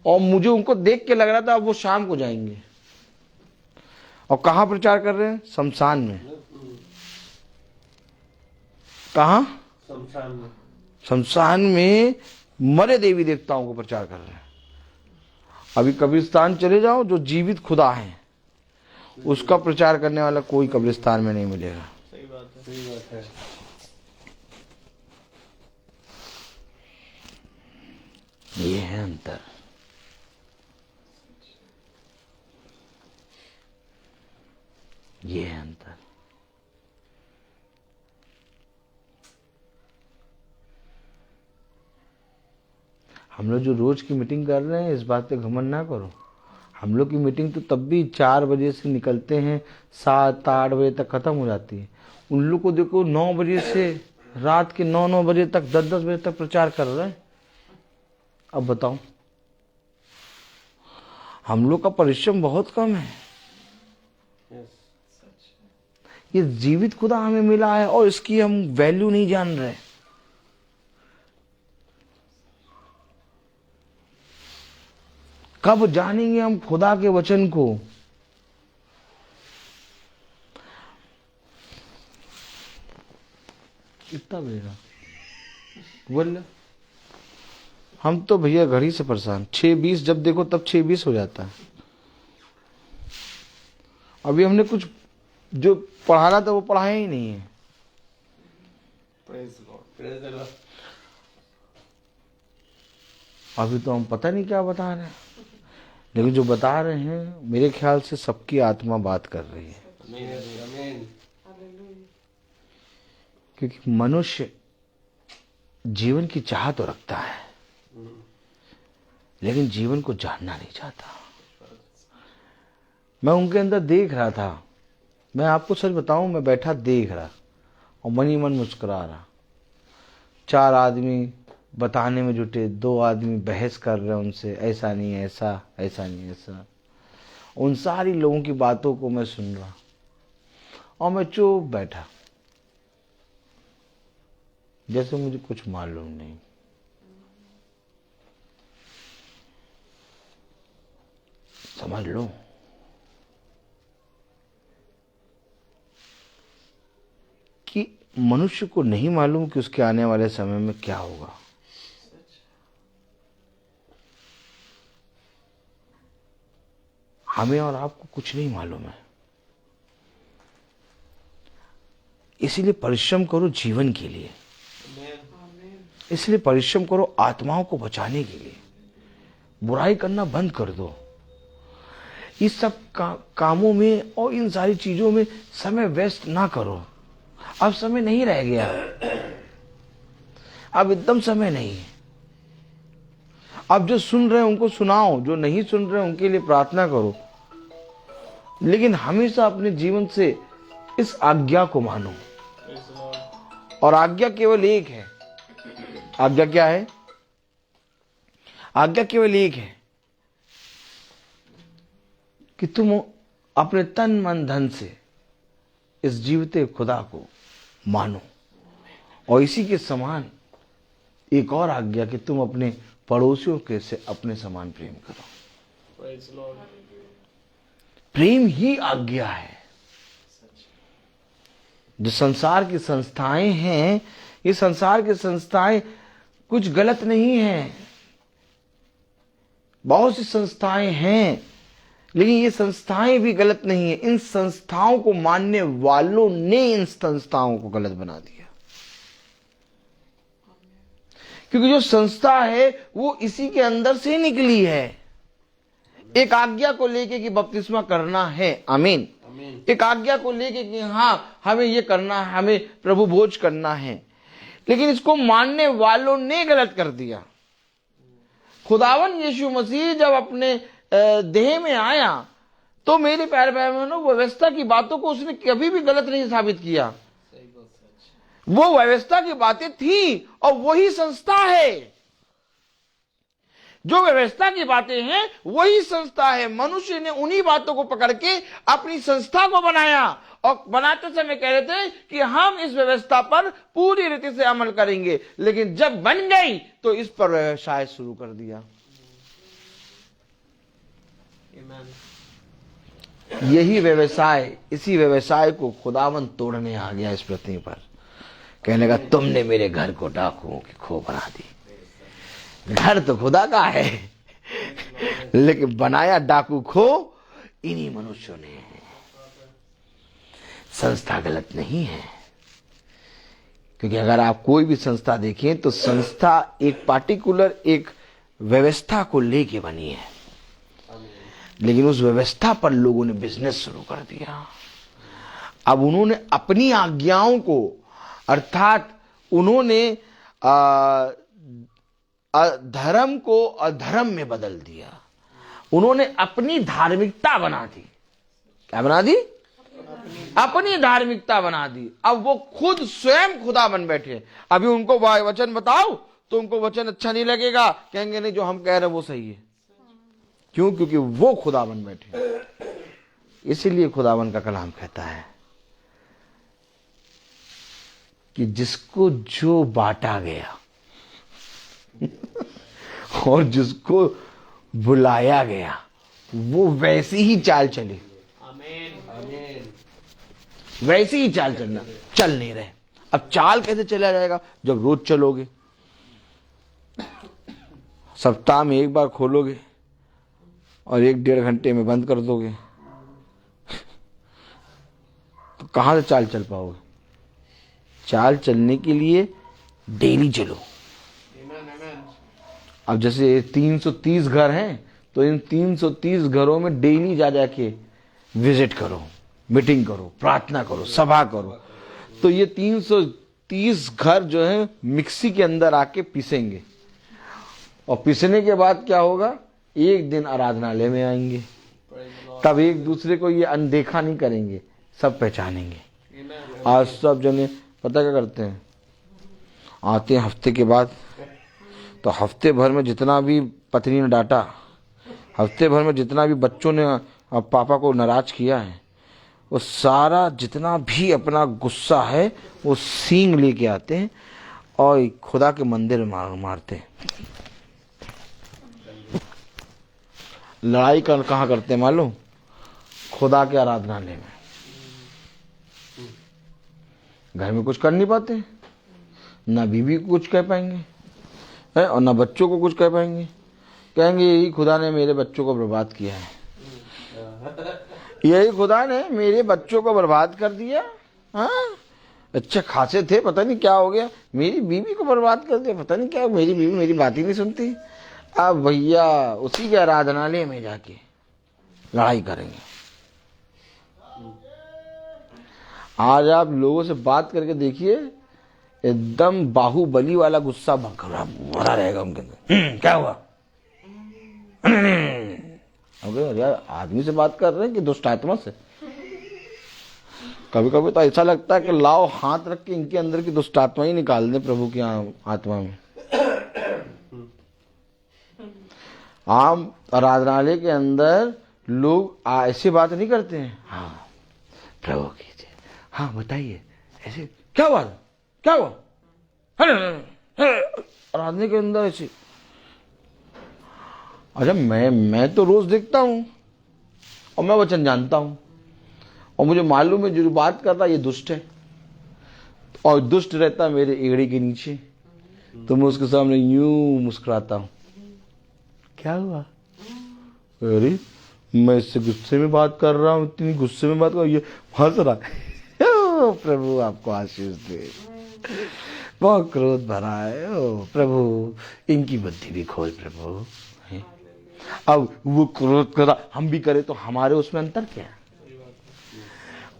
और मुझे उनको देख के लग रहा था अब वो शाम को जाएंगे। और कहाँ प्रचार कर रहे हैं? शमशान में। कहाँ? शमशान में मरे देवी देवताओं को प्रचार कर रहे हैं। अभी कब्रिस्तान चले जाओ, जो जीवित खुदा है उसका प्रचार करने वाला कोई कब्रिस्तान में नहीं मिलेगा। सही बात है। ये है अंतर। ये है अंतर। हम लोग जो रोज की मीटिंग कर रहे हैं, इस बात पे घमंड ना करो। हम लोग की मीटिंग तो तब भी 4 बजे से निकलते हैं, 7-8 बजे तक खत्म हो जाती है। उन लोग को देखो 9 बजे से रात के 9 बजे तक, 10 बजे तक प्रचार कर रहे हैं। अब बताओ, हम लोग का परिश्रम बहुत कम है। ये जीवित खुदा हमें मिला है और इसकी हम वैल्यू नहीं जान रहे। कब जानेंगे हम खुदा के वचन को? कितना बजेगा बोल? हम तो भैया घड़ी से परेशान, 6:20 जब देखो तब 6:20 हो जाता है। अभी हमने कुछ जो पढ़ाना था वो पढ़ाया ही नहीं है। अभी तो हम पता नहीं क्या बता रहे हैं, लेकिन जो बता रहे हैं मेरे ख्याल से सबकी आत्मा बात कर रही है। आमीन। क्योंकि मनुष्य जीवन की चाह तो रखता है, लेकिन जीवन को जानना नहीं चाहता। मैं उनके अंदर देख रहा था, मैं आपको सच बताऊं, मैं बैठा देख रहा और मन ही मन मुस्कुरा रहा। 4 आदमी बताने में जुटे, 2 आदमी बहस कर रहे हैं उनसे, ऐसा नहीं ऐसा, ऐसा नहीं ऐसा। उन सारी लोगों की बातों को मैं सुन रहा और मैं चुप बैठा, जैसे मुझे कुछ मालूम नहीं। समझ लो, कि मनुष्य को नहीं मालूम कि उसके आने वाले समय में क्या होगा। हमें और आपको कुछ नहीं मालूम है, इसीलिए परिश्रम करो जीवन के लिए, इसलिए परिश्रम करो आत्माओं को बचाने के लिए। बुराई करना बंद कर दो। इस सब कामों में और इन सारी चीजों में समय वेस्ट ना करो। अब समय नहीं रह गया, अब एकदम समय नहीं है। अब जो सुन रहे हैं उनको सुनाओ, जो नहीं सुन रहे हैं उनके लिए प्रार्थना करो, लेकिन हमेशा अपने जीवन से इस आज्ञा को मानो। और आज्ञा केवल एक है। आज्ञा क्या है? आज्ञा केवल एक है कि तुम अपने तन मन धन से इस जीवते खुदा को मानो। और इसी के समान एक और आज्ञा कि तुम अपने पड़ोसियों के से अपने समान प्रेम करो। प्रेम ही आज्ञा है। जो संसार की संस्थाएं हैं, ये संसार की संस्थाएं कुछ गलत नहीं है। बहुत सी संस्थाएं हैं, लेकिन ये संस्थाएं भी गलत नहीं है। इन संस्थाओं को मानने वालों ने इन संस्थाओं को गलत बना दिया। क्योंकि जो संस्था है वो इसी के अंदर से निकली है। एक आज्ञा को लेके कि बपतिस्मा करना है, आमीन। एक आज्ञा को लेके कि हाँ हमें ये करना है, हमें प्रभु भोज करना है, लेकिन इसको मानने वालों ने गलत कर दिया। खुदावन यीशु मसीह जब अपने देह में आया तो मेरे प्यारे भाई बहनों, व्यवस्था की बातों को उसने कभी भी गलत नहीं साबित किया। वो व्यवस्था की बातें थी और वही संस्था है। जो व्यवस्था की बातें हैं वही संस्था है। मनुष्य ने उन्हीं बातों को पकड़ के अपनी संस्था को बनाया और बनाते समय कह रहे थे कि हम इस व्यवस्था पर पूरी रीति से अमल करेंगे, लेकिन जब बन गई तो इस पर व्यवसाय शुरू कर दिया। यही व्यवसाय, इसी व्यवसाय को खुदावन तोड़ने आ गया इस पृथ्वी पर। कहने लगा तुमने मेरे घर को डाकुओं की खो बना दी। घर तो खुदा का है, लेकिन बनाया डाकू खो इन्हीं मनुष्यों ने। संस्था गलत नहीं है, क्योंकि अगर आप कोई भी संस्था देखें तो संस्था एक पार्टिकुलर एक व्यवस्था को लेके बनी है, लेकिन उस व्यवस्था पर लोगों ने बिजनेस शुरू कर दिया। अब उन्होंने अपनी आज्ञाओं को, अर्थात उन्होंने अधर्म को अधर्म में बदल दिया। उन्होंने अपनी धार्मिकता बना दी। क्या बना दी? अपनी धार्मिकता बना दी। अब वो खुद स्वयं खुदा बन बैठे। अभी उनको वचन बताओ तो उनको वचन अच्छा नहीं लगेगा, कहेंगे नहीं जो हम कह रहे हैं वो सही है। क्यों? क्योंकि वो खुदा बन बैठे। इसीलिए खुदावन का कलाम कहता है कि जिसको जो बांटा गया और जिसको बुलाया गया वो वैसी ही चाल चले। आमीन। वैसी ही चाल चलना, चल नहीं रहे। अब चाल कैसे चला जाएगा? जब रोज चलोगे, सप्ताह में एक बार खोलोगे और 1-1.5 घंटे में बंद कर दोगे, तो कहां से चाल चल पाओगे? चाल चलने के लिए डेली चलो। अब जैसे 330 घर हैं, तो इन 330 घरों में डेली जा जाके विजिट करो, मीटिंग करो, प्रार्थना करो, सभा करो। तो ये 330 घर जो है मिक्सी के अंदर आके पीसेंगे, और पीसने के बाद क्या होगा, एक दिन आराधनालय में आएंगे, तब एक दूसरे को ये अनदेखा नहीं करेंगे, सब पहचानेंगे। आज सब जने पता क्या करते हैं, आते हैं हफ्ते के बाद, तो हफ्ते भर में जितना भी पत्नी ने डांटा, हफ्ते भर में जितना भी बच्चों ने पापा को नाराज किया है, वो सारा जितना भी अपना गुस्सा है वो सींग लेके आते हैं और खुदा के मंदिर में मारते हैं। लड़ाई कहाँ करते हैं मालूम? खुदा के आराधनालय में। घर में कुछ कर नहीं पाते, ना बीवी को कुछ कह पाएंगे है, और ना बच्चों को कुछ कह पाएंगे। कहेंगे यही खुदा ने मेरे बच्चों को बर्बाद किया है, यही खुदा ने मेरे बच्चों को बर्बाद कर दिया। हाँ, अच्छे खासे थे, पता नहीं क्या हो गया, मेरी बीवी को बर्बाद कर दिया, पता नहीं क्या, मेरी बीवी मेरी बात ही नहीं सुनती। अब भैया उसी के आराधनालय में जाके लड़ाई करेंगे। आज आप लोगों से बात करके देखिए, एकदम बाहुबली वाला गुस्सा भरा रहेगा उनके अंदर। क्या हुआ? यार आदमी से बात कर रहे हैं कि दुष्ट आत्मा से? कभी कभी तो ऐसा लगता है कि लाओ हाथ रख के इनके अंदर की दुष्ट आत्मा ही निकाल दे प्रभु की आत्मा में। आम आराधनालय के अंदर लोग ऐसी बात नहीं करते हैं। हाँ प्रभु कीजिए, हाँ बताइए, ऐसे क्या हुआ, क्या हुआ? आराधना के अंदर ऐसे। अच्छा, मैं तो रोज देखता हूं और मैं वचन जानता हूं, और मुझे मालूम है जो बात करता ये दुष्ट है, और दुष्ट रहता मेरे एड़ी के नीचे, तो मैं उसके सामने यूं मुस्कुराता हूं। क्या हुआ? अरे मैं इससे गुस्से में बात कर रहा हूं, इतनी गुस्से में बात कर, ये हंस रहा है। प्रभु आपको आशीष दे, बहुत क्रोध भरा है। ओ प्रभु, इनकी बुद्धि भी खोल प्रभु। अब वो क्रोध करा, हम भी करें तो हमारे उसमें अंतर क्या?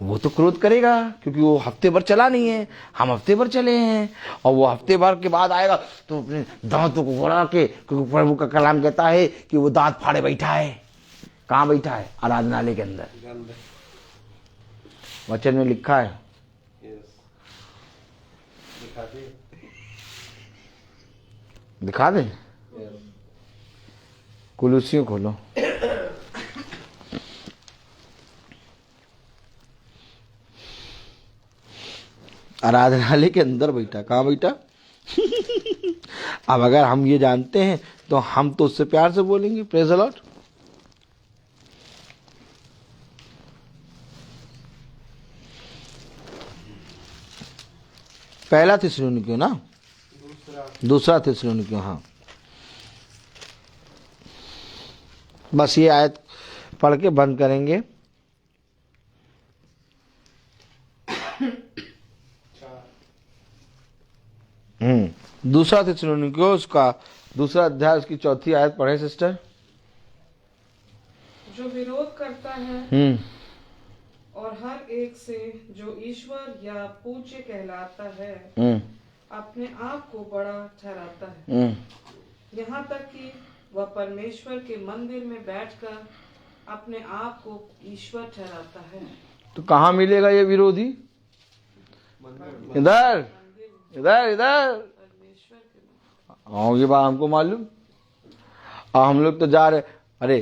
वो तो क्रोध करेगा क्योंकि वो हफ्ते भर चला नहीं है, हम हफ्ते भर चले हैं, और वो हफ्ते भर के बाद आएगा तो अपने दांतों को गड़ा के, क्योंकि प्रभु का कलाम कहता है कि वो दांत फाड़े बैठा है। कहाँ बैठा है? आराधनालय के अंदर। वचन में लिखा है। दिखा दे, कुलूसियों खोलो। आराधनालय के अंदर बैठा। कहाँ बैठा? अब अगर हम ये जानते हैं तो हम तो उससे प्यार से बोलेंगे, प्रेज़ द लॉर्ड। पहला थिस्सलुनीकियों ना, दूसरा थिस्सलुनीकियों। हाँ, बस ये आयत पढ़ के बंद करेंगे। दूसरा थिस्सलुनीकियों उसका दूसरा अध्याय उसकी चौथी आयत पढ़े सिस्टर। जो विरोध करता है और हर एक से जो ईश्वर या पूज्य कहलाता है अपने आप को बड़ा ठहराता है, यहाँ तक कि वह परमेश्वर के मंदिर में बैठकर अपने आप को ईश्वर ठहराता है। तो कहाँ मिलेगा ये विरोधी? इधर इधर इधर। हाँ, ये बात हमको मालूम। और हम लोग तो जा रहे, अरे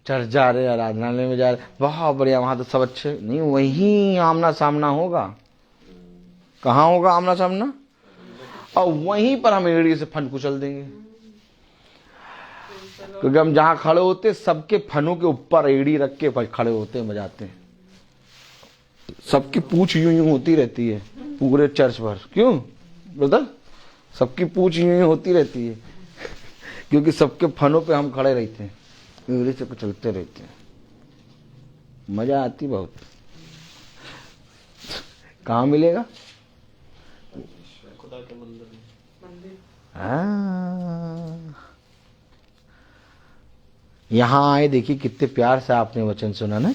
चर्च जा रहे, आराधनालय में जा रहे, बहुत बढ़िया, वहां तो सब अच्छे। नहीं, वहीं आमना सामना होगा। कहाँ होगा आमना सामना? और वहीं पर हम एड़ी से फन कुचल देंगे, क्योंकि हम जहां खड़े होते सबके फनों के ऊपर एड़ी रख के खड़े होते हैं, बजाते हैं। सबकी पूछ यूं यूं होती रहती है पूरे चर्च भर। क्यों ब्रदर? सबकी पूछ यूं यूं होती रहती है क्योंकि सबके फनों पे हम खड़े रहते हैं, एड़ी से कुचलते रहते हैं। मजा आती बहुत। कहाँ मिलेगा? खुदा के मंदिर में। हाँ, यहाँ आए, देखिए कितने प्यार से आपने वचन सुना ना,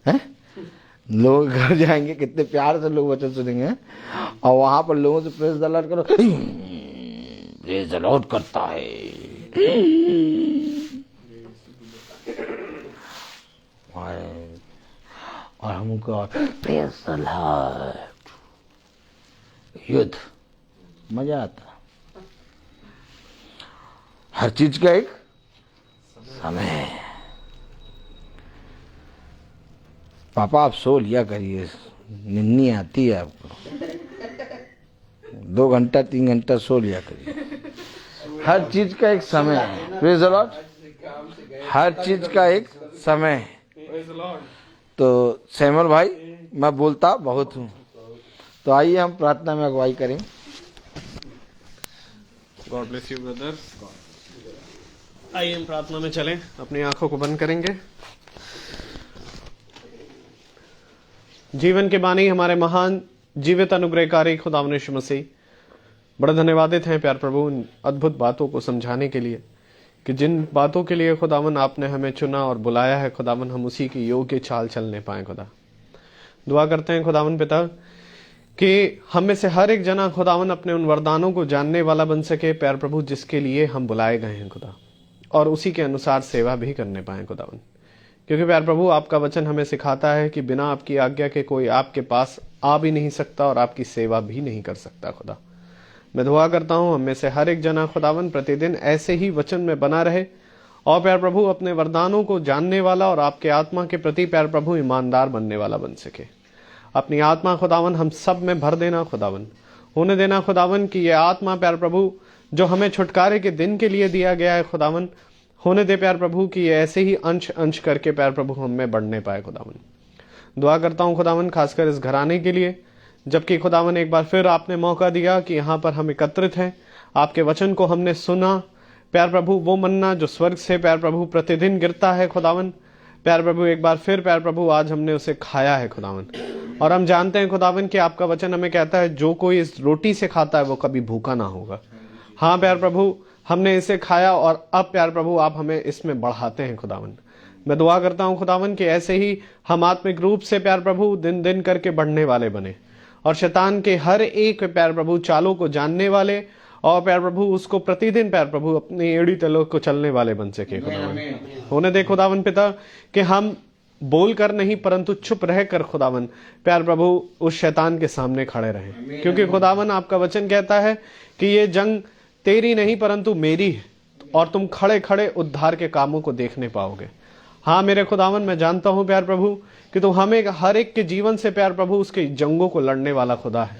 है? लोग घर जाएंगे कितने प्यार से लोग वचन सुनेंगे, और वहां पर लोगों से प्रेज द लॉर्ड करो, प्रेज द लॉर्ड करता है। और हमको प्रेज द लॉर्ड, युद्ध, मजा आता। हर चीज का एक समय। पापा आप सो लिया करिए, निन्नी आती है आपको, 2 घंटा 3 घंटा सो लिया करिए। हर चीज का एक समय है, प्रेज द लॉर्ड, हर चीज का एक समय है। तो सैमुअल भाई, मैं बोलता बहुत हूँ, तो आइए हम प्रार्थना में अगुवाई करें। God bless you brother. आइए हम प्रार्थना में चलें, अपनी आंखों को बंद करेंगे। जीवन के बानी हमारे महान जीवित अनुग्रहकारी खुदावंद यीशु मसीह, बड़े धन्यवादित हैं प्यार प्रभु उन अद्भुत बातों को समझाने के लिए, कि जिन बातों के लिए खुदावन आपने हमें चुना और बुलाया है खुदावन, हम उसी की योग्य चाल चलने पाए। खुदा दुआ करते हैं खुदावन पिता कि हम में से हर एक जना खुदावन अपने उन वरदानों को जानने वाला बन सके प्यार प्रभु, जिसके लिए हम बुलाए गए हैं खुदा, और उसी के अनुसार सेवा भी करने पाए खुदावन। क्योंकि प्यार प्रभु आपका वचन हमें सिखाता है कि बिना आपकी आज्ञा के कोई आपके पास आ भी नहीं सकता और आपकी सेवा भी नहीं कर सकता। खुदा मैं दुआ करता हूं हम में से हर एक जना खुदावन प्रतिदिन ऐसे ही वचन में बना रहे, और प्यार प्रभु अपने वरदानों को जानने वाला और आपके आत्मा के प्रति प्यार प्रभु ईमानदार बनने वाला बन सके। अपनी आत्मा खुदावन हम सब में भर देना खुदावन, होने देना खुदावन कि यह आत्मा प्यार प्रभु जो हमें छुटकारे के दिन के लिए दिया गया है खुदावन, होने दे प्यार प्रभु कि ये ऐसे ही अंश अंश करके प्यार प्रभु हम में बढ़ने पाए खुदावन। दुआ करता हूं खुदावन खासकर इस घराने के लिए, जबकि खुदावन एक बार फिर आपने मौका दिया कि यहाँ पर हम एकत्रित हैं, आपके वचन को हमने सुना प्यार प्रभु, वो मन्ना जो स्वर्ग से प्यार प्रभु प्रतिदिन गिरता है खुदावन, प्यार प्रभु एक बार फिर प्यार प्रभु आज हमने उसे खाया है खुदावन। और हम जानते हैं खुदावन कि आपका वचन हमें कहता है जो कोई इस रोटी से खाता है वो कभी भूखा ना होगा। हाँ प्यार प्रभु, हमने इसे खाया और अब प्यार प्रभु आप हमें इसमें बढ़ाते हैं खुदावन। मैं दुआ करता हूं खुदावन कि ऐसे ही हम आत्मिक रूप से प्यार प्रभु दिन दिन करके बढ़ने वाले बने, और शैतान के हर एक प्यार प्रभु चालों को जानने वाले, और प्यार प्रभु उसको प्रतिदिन प्यार प्रभु अपनी एड़ी तलों को चलने वाले बन सके खुदावन। होने दे खुदावन पिता कि हम बोल कर नहीं परंतु चुप रह कर खुदावन प्यार प्रभु उस शैतान के सामने खड़े रहें, क्योंकि खुदावन आपका वचन कहता है कि ये जंग तेरी नहीं परंतु मेरी है, और तुम खड़े खड़े उद्धार के कामों को देखने पाओगे। हाँ मेरे खुदावन, मैं जानता हूं प्यार प्रभु कि तुम हमें हर एक के जीवन से प्यार प्रभु उसके जंगों को लड़ने वाला खुदा है,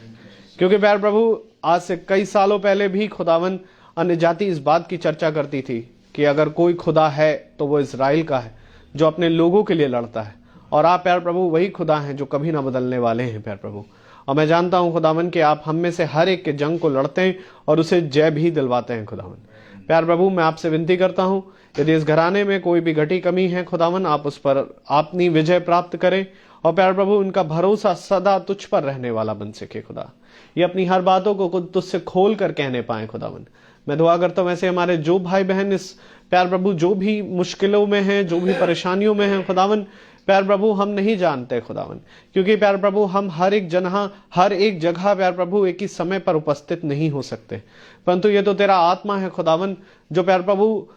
क्योंकि प्यार प्रभु आज से कई सालों पहले भी खुदावन अन्य जाति इस बात की चर्चा करती थी कि अगर कोई खुदा है तो वो इजराइल का है, जो अपने लोगों के लिए लड़ता है, और आप प्यार प्रभु वही खुदा हैं जो कभी ना बदलने वाले हैं प्यार प्रभु। और मैं जानता हूं खुदावन कि आप हम में से हर एक के जंग को लड़ते हैं और उसे जय भी दिलवाते हैं खुदावन। प्यार प्रभु मैं आपसे विनती करता हूं, यदि इस घराने में कोई भी घटी कमी है खुदावन, आप उस पर अपनी विजय प्राप्त करें, और प्यार प्रभु उनका भरोसा सदा तुझ पर रहने वाला बन सके खुदा। ये अपनी हर बातों को तुझसे खोल कर कहने पाए खुदावन। मैं दुआ करता हूं ऐसे हमारे जो भाई बहन इस प्यार प्रभु जो भी मुश्किलों में हैं, जो भी परेशानियों में हैं खुदावन, प्यार प्रभु हम नहीं जानते खुदावन, क्योंकि प्यार प्रभु हम हर एक जगह प्यार प्रभु एक ही समय पर उपस्थित नहीं हो सकते, परंतु ये तो तेरा आत्मा है खुदावन जो प्यार प्रभु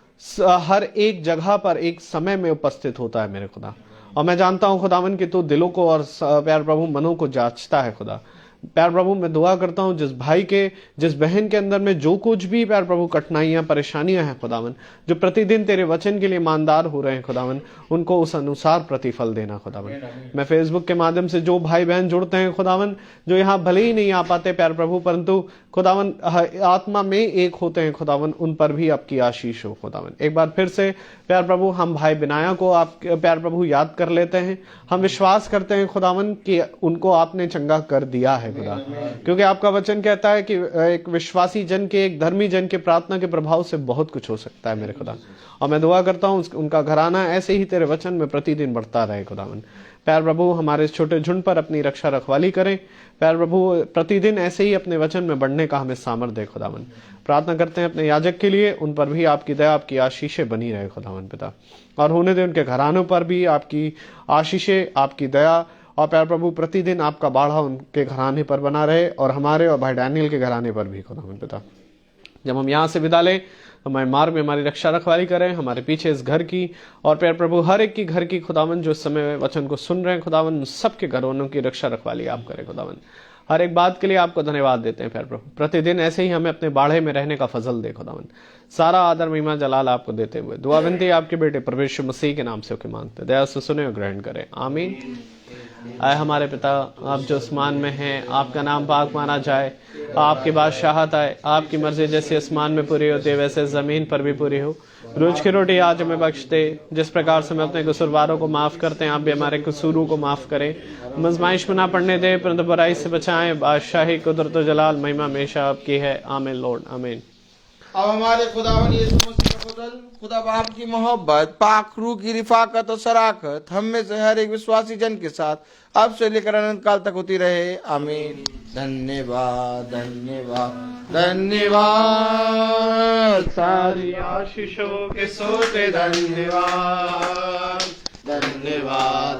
हर एक जगह पर एक समय में उपस्थित होता है मेरे खुदा। और मैं जानता हूं खुदावन कि तू दिलों को और प्यार प्रभु मनों को जांचता है खुदा। प्यार प्रभु मैं दुआ करता हूं जिस भाई के जिस बहन के अंदर में जो कुछ भी प्यार प्रभु कठिनाइयां परेशानियां हैं खुदावन, जो प्रतिदिन तेरे वचन के लिए ईमानदार हो रहे हैं खुदावन, उनको उस अनुसार प्रतिफल देना खुदावन। मैं फेसबुक के माध्यम से जो भाई बहन जुड़ते हैं खुदावन, जो यहाँ भले ही नहीं आ पाते प्यार प्रभु परंतु खुदावन आत्मा में एक होते हैं खुदावन, उन पर भी आपकी आशीष हो खुदावन। एक बार फिर से प्यार प्रभु हम भाई बिनाया को आप प्यार प्रभु याद कर लेते हैं। हम विश्वास करते हैं खुदावन कि उनको आपने चंगा कर दिया है खुदा, क्योंकि आपका वचन कहता है कि एक विश्वासी जन के, एक धर्मी जन के प्रार्थना के प्रभाव से बहुत कुछ हो सकता है मेरे खुदा। और मैं दुआ करता हूँ उनका घराना ऐसे ही तेरे वचन में प्रतिदिन बढ़ता रहे खुदावन। प्यार प्रभु हमारे इस छोटे झुंड पर अपनी रक्षा रखवाली करें। प्यार प्रभु प्रतिदिन ऐसे ही अपने वचन में बढ़ने का हमें सामर्थ्य दे खुदावन। प्रार्थना करते हैं अपने याजक के लिए, उन पर भी आपकी दया, आपकी आशीषें बनी रहे खुदावन पिता, और होने दे उनके घरानों पर भी आपकी आशीषें, आपकी दया और प्यार प्रभु प्रतिदिन आपका बाढ़ा उनके घराने पर बना रहे, और हमारे और भाई डैनियल के घराने पर भी खुदावन पिता। जब हम यहाँ से विदा लें, हमारे मार्ग में हमारी रक्षा रखवाली करें, हमारे पीछे इस घर की और प्यार प्रभु हर एक की घर की खुदावन जो इस समय वचन को सुन रहे हैं खुदावन, सबके घरों की रक्षा रखवाली आप करें खुदावन। हर एक बात के लिए आपको धन्यवाद देते हैं प्यार प्रभु। प्रतिदिन ऐसे ही हमें अपने बाढ़े में रहने का फजल दे खुदावन। सारा आदर महिमा जलाल आपको देते हुए दुआ विनती आपके बेटे प्रभु यीशु मसीह के नाम से होकर मांगते, दया से सुने और ग्रहण करें, आमीन। आए हमारे पिता, आप जो आसमान में हैं, आपका नाम पाक माना जाए, आपकी बादशाहत आए, आपकी मर्जी जैसे आसमान में पूरी होती है वैसे जमीन पर भी पूरी हो। रोज की रोटी आज हमें बख्श दे, जिस प्रकार से हम अपने कसूरवारों को माफ करते हैं, आप भी हमारे कसूरों को माफ करें। मजमाइश में ना पड़ने दे, परंतु बुराई से बचाएं। बादशाही, कुदरत, जलाल, महिमा हमेशा आपकी है, आमीन लॉर्ड, आमीन। अब हमारे खुदावन यीशु मसीह का फजल, खुदा बाप की मोहब्बत, पाक रूह की रिफाकत और शराकत हम में से हर एक विश्वासी जन के साथ अब से लेकर अनंत काल तक होती रहे, आमीन। धन्यवाद धन्यवाद धन्यवाद, सारी आशीषों के सोते धन्यवाद धन्यवाद